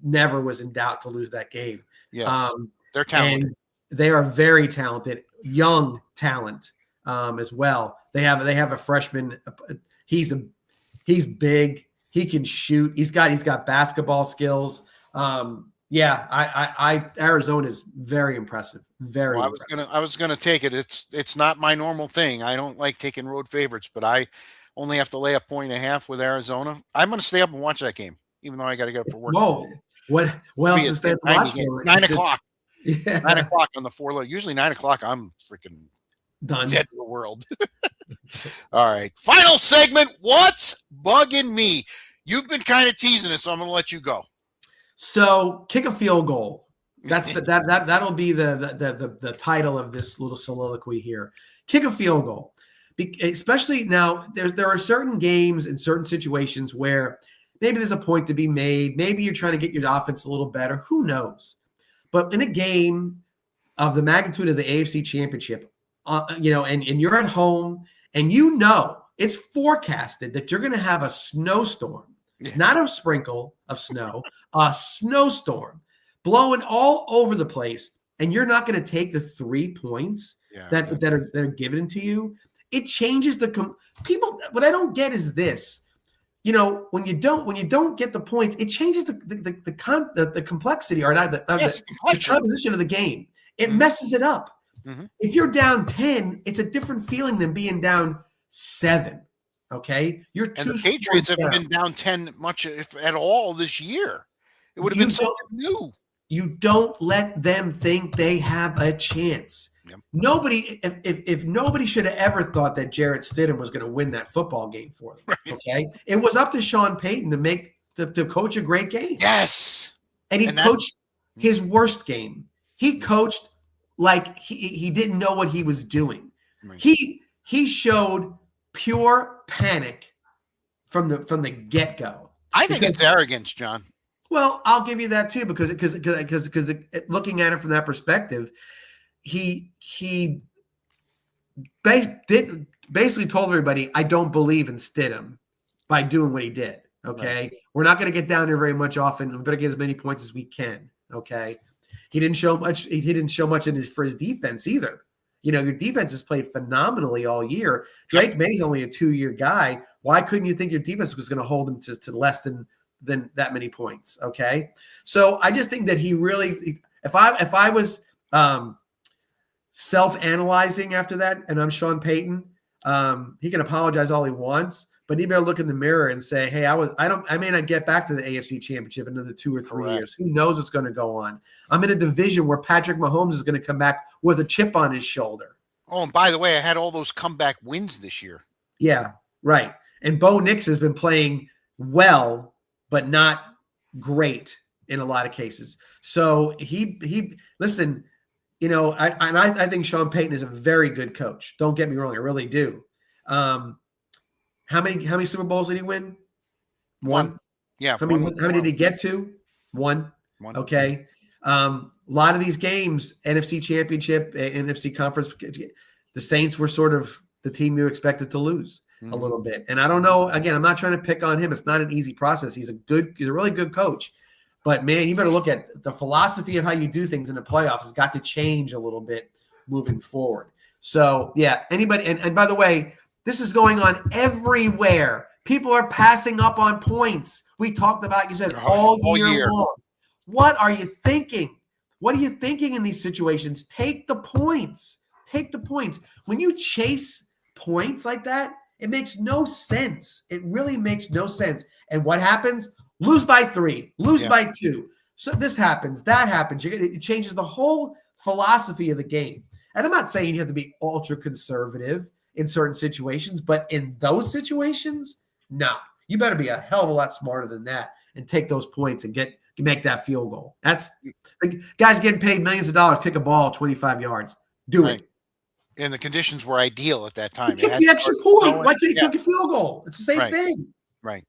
never was in doubt to lose that game. Yes. They're talented. And they are very talented, young talent as well. They have a freshman. He's big. He can shoot. He's got basketball skills. Arizona is very impressive. Impressive. I was gonna take it. It's not my normal thing. I don't like taking road favorites, but I only have to lay 1.5 with Arizona. I'm gonna stay up and watch that game, even though I got to get up for work. Whoa. What else Be is a there to 90 watch game. for? 9 It's just- o'clock. Yeah. 9 o'clock on the 4 Usually 9 o'clock, I'm freaking Done. dead to the world. All right. Final segment. What's bugging me? You've been kind of teasing it, so I'm going to let you go. So kick a field goal. That's that'll be the title of this little soliloquy here. Kick a field goal. Especially now, there are certain games and certain situations where maybe there's a point to be made. Maybe you're trying to get your offense a little better. Who knows? But in a game of the magnitude of the AFC Championship, and you're at home, and it's forecasted that you're going to have a snowstorm, not a sprinkle of snow, a snowstorm blowing all over the place, and you're not going to take the 3 points that are given to you. It changes people. What I don't get is this. When you don't get the points, it changes the complexity or not the composition of the game. It messes it up. Mm-hmm. If you're down 10, it's a different feeling than being down 7. Okay, and the Patriots haven't been down 10 much, if at all, this year. It would have been something new. You don't let them think they have a chance. Yep. Nobody, if nobody should have ever thought that Jarrett Stidham was going to win that football game for them. Right. Okay, it was up to Sean Payton to coach a great game. Yes, and he coached his worst game. He coached like he didn't know what he was doing. Right. He showed pure panic from the get-go. I think it's arrogance, John. Well, I'll give you that too, because looking at it from that perspective, he basically told everybody, I don't believe in Stidham by doing what he did. Okay. Right. We're not going to get down there very much often. We better get as many points as we can. Okay. He didn't show much. He didn't show much for his defense either. Your defense has played phenomenally all year. Drake May's only a 2-year guy. Why couldn't you think your defense was going to hold him to less than that many points? Okay. So I just think that he really, if I was self-analyzing after that, and I'm Sean Payton, he can apologize all he wants, but he better look in the mirror and say, hey, I may not get back to the AFC Championship in another 2 or 3 years. Who knows what's going to go on? I'm in a division where Patrick Mahomes is going to come back with a chip on his shoulder. Oh, and by the way, I had all those comeback wins this year. Yeah, right. And Bo Nix has been playing well, but not great in a lot of cases. So he listen, I think Sean Payton is a very good coach. Don't get me wrong, I really do. How many Super Bowls did he win? One. Yeah. How many did he get to? One. Okay. A lot of these games, NFC Championship, NFC Conference, the Saints were sort of the team you expected to lose a little bit. And I don't know. Again, I'm not trying to pick on him. It's not an easy process. He's a really good coach. But man, you better look at the philosophy of how you do things in the playoffs has got to change a little bit moving forward. So yeah, anybody, and by the way, this is going on everywhere. People are passing up on points. We talked about, you said, all year long. What are you thinking? What are you thinking in these situations? Take the points. Take the points. When you chase points like that, it makes no sense. It really makes no sense. And what happens? Lose by 3, lose by 2. So this happens, that happens. It changes the whole philosophy of the game. And I'm not saying you have to be ultra conservative in certain situations, but in those situations, no. You better be a hell of a lot smarter than that and take those points and make that field goal. That's like, guys getting paid millions of dollars, kick a ball 25 yards. Do it. And the conditions were ideal at that time. Kick the extra point. Why can't you kick a field goal? It's the same thing. Right.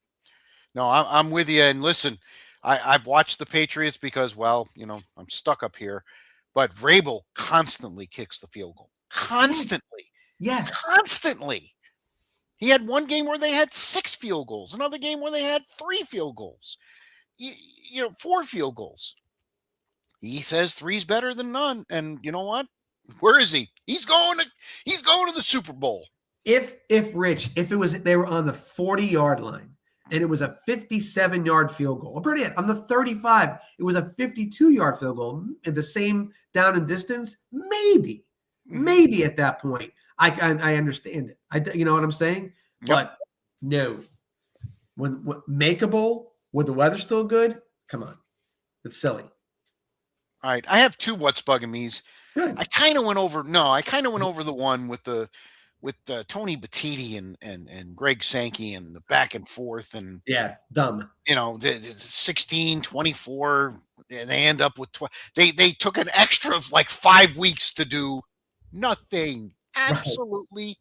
No, I'm with you. And listen, I've watched the Patriots because, I'm stuck up here. But Vrabel constantly kicks the field goal. Constantly. Yes. Constantly. He had one game where they had 6 field goals. Another game where they had 3 field goals. 4 field goals. He says 3's better than none. And you know what? Where is he? He's going to the Super Bowl. If they were on the 40-yard line and it was a 57-yard field goal, on the 35, it was a 52-yard field goal at the same down and distance, maybe at that point I understand it. You know what I'm saying? Yep. But no, when makeable, when the weather's still good, come on. It's silly. All right. I have two what's bugging me's. Good. I kind of went over the one with Tony Batiti and Greg Sankey and the back and forth and Yeah, dumb. the 16, 24, and they end up with they took an extra of like 5 weeks to do nothing. Absolutely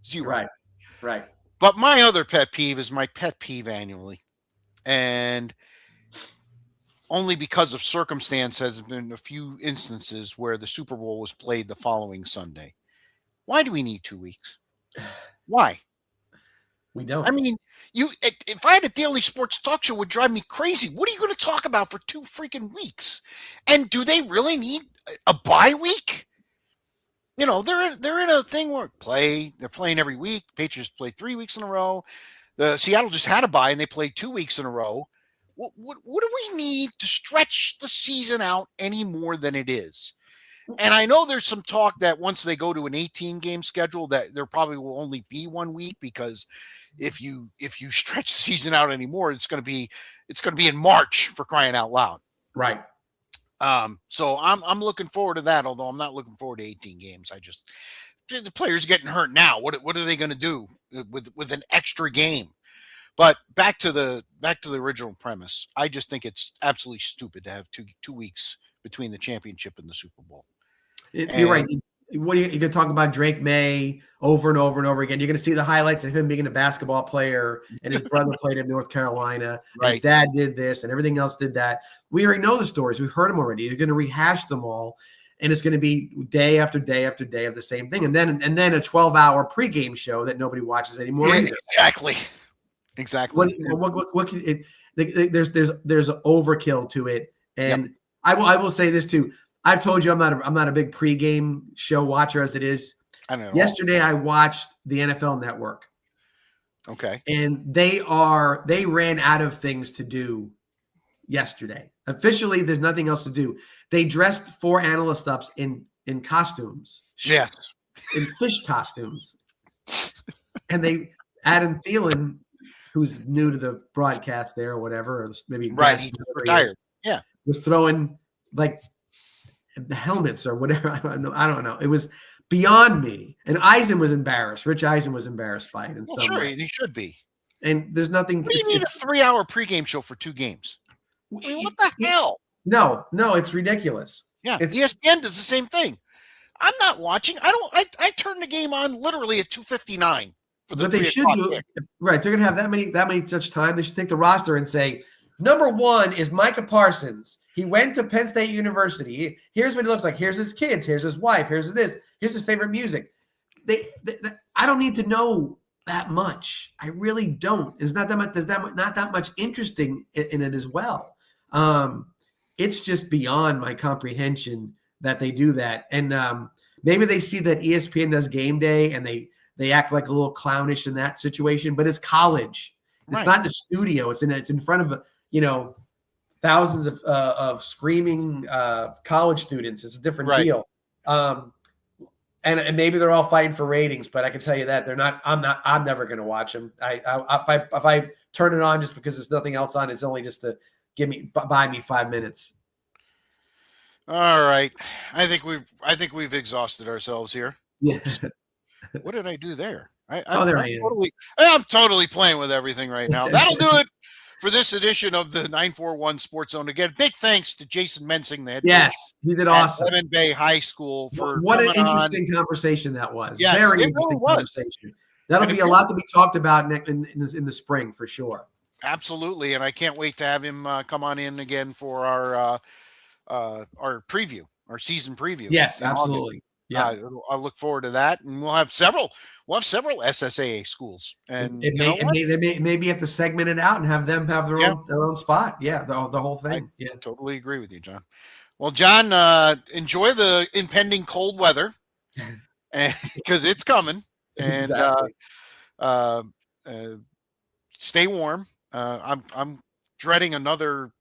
zero. Right. But my other pet peeve is my pet peeve annually. And only because of circumstance has been a few instances where the Super Bowl was played the following Sunday. Why do we need 2 weeks? Why? We don't. I mean, if I had a daily sports talk show, it would drive me crazy. What are you going to talk about for 2 freaking weeks? And do they really need a bye week? They're in a thing where they're playing every week. Patriots play 3 weeks in a row. The Seattle just had a bye and they played 2 weeks in a row. What do we need to stretch the season out any more than it is? And I know there's some talk that once they go to an 18-game schedule, that there probably will only be 1 week, because if you stretch the season out anymore, it's going to be in March, for crying out loud. Right. So I'm looking forward to that. Although I'm not looking forward to 18 games. The players getting hurt now. What are they going to do with an extra game? But back to the original premise. I just think it's absolutely stupid to have two weeks between the championship and the Super Bowl. You're right. What are you going to talk about Drake May over and over and over again? You're going to see the highlights of him being a basketball player, and his brother played in North Carolina. Right. His dad did this, and everything else did that. We already know the stories. We've heard them already. You're going to rehash them all, and it's going to be day after day after day of the same thing, and then a 12-hour pregame show that nobody watches anymore. Yeah, exactly. What can it? There's overkill to it, and yep. I will say this too. I've told you I'm not a big pregame show watcher as it is. I know. Yesterday I watched the NFL Network. Okay. And they ran out of things to do yesterday. Officially, there's nothing else to do. They dressed 4 analyst ups in costumes. Yes. In fish costumes. And Adam Thielen, who's new to the broadcast there or whatever, or maybe right, he retired. Yeah. Was throwing like the helmets or whatever. I don't know. It was beyond me. And Eisen was embarrassed. Rich Eisen was embarrassed by it. Sure, he should be. And there's nothing. What do you need a 3-hour pregame show for 2 games? I mean, what the hell? No, it's ridiculous. Yeah, ESPN does the same thing. I'm not watching. I turn the game on literally at 2:59 for the. But they should do it. Right. They're gonna have that many such time. They should take the roster and say, number 1 is Micah Parsons. He went to Penn State University. Here's what he looks like. Here's his kids. Here's his wife. Here's this. Here's his favorite music. I don't need to know that much. I really don't. It's not that much. There's not that much interesting in it as well. It's just beyond my comprehension that they do that. And maybe they see that ESPN does game day and they act like a little clownish in that situation. But it's college. It's not in the studio. It's in front of thousands of screaming college students. It's a different deal. And maybe they're all fighting for ratings, but I can tell you that they're not. I'm never going to watch them. If I turn it on just because there's nothing else on, it's only just to buy me 5 minutes. All right, I think we've exhausted ourselves here. Yeah. What did I do there? I'm totally playing with everything right now. That'll do it for this edition of the 941 Sports Zone. Again, big thanks to Jason Mensing, the head coach. He did awesome. Lemon Bay High School for what an interesting conversation that was. Yes, very it interesting really was. Conversation. That'll be a lot to be talked about in the spring for sure. Absolutely, and I can't wait to have him come on in again for our preview, our season preview. Yes, absolutely. Yeah, I look forward to that, and we'll have several SSAA schools, and maybe have to segment it out and have them have their own spot. Yeah, the whole thing. I totally agree with you, John. Well, John, enjoy the impending cold weather, because it's coming, and stay warm. I'm dreading another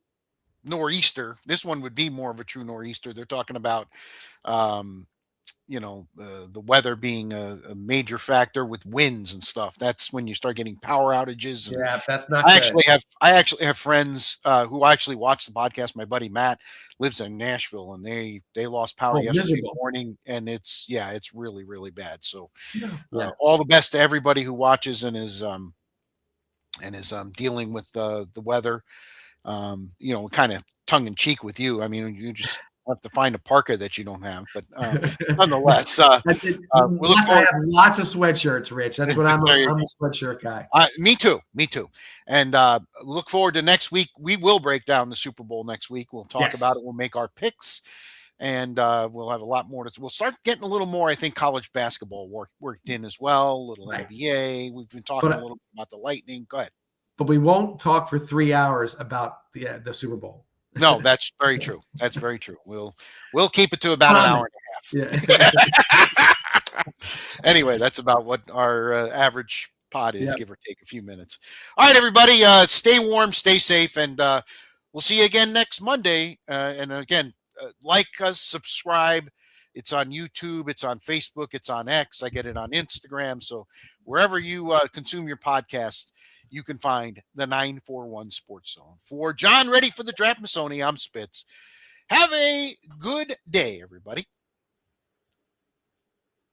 nor'easter. This one would be more of a true nor'easter. They're talking about the weather being a major factor with winds and stuff. That's when you start getting power outages. And Yeah, that's not I good. actually have friends who actually watch the podcast. My buddy Matt lives in Nashville, and they lost power yesterday miserable. morning, and it's really, really bad. So Yeah. all the best to everybody who watches and is dealing with the weather. Kind of tongue in cheek with you. I mean, you just have to find a parka that you don't have, but nonetheless, I we look forward. have lots of sweatshirts, Rich. That's what I'm. There you I'm a sweatshirt guy. Me too. And look forward to next week. We will break down the Super Bowl next week. We'll talk about it. We'll make our picks, and we'll have a lot more. We'll start getting a little more, I think, college basketball worked in as well. A little Right. NBA. We've been talking a little bit about the Lightning. Go ahead. But we won't talk for 3 hours about the Super Bowl. No, that's very true. That's very true. We'll keep it to about an hour and a half. Yeah. Anyway, that's about what our average pod is, give or take a few minutes. All right, everybody, stay warm, stay safe, and we'll see you again next Monday. And again, like us, subscribe. It's on YouTube, it's on Facebook, it's on X. I get it on Instagram. So wherever you consume your podcast, you can find the 941 Sports Zone. For John, ready for the draft, Masoni, I'm Spitz. Have a good day, everybody.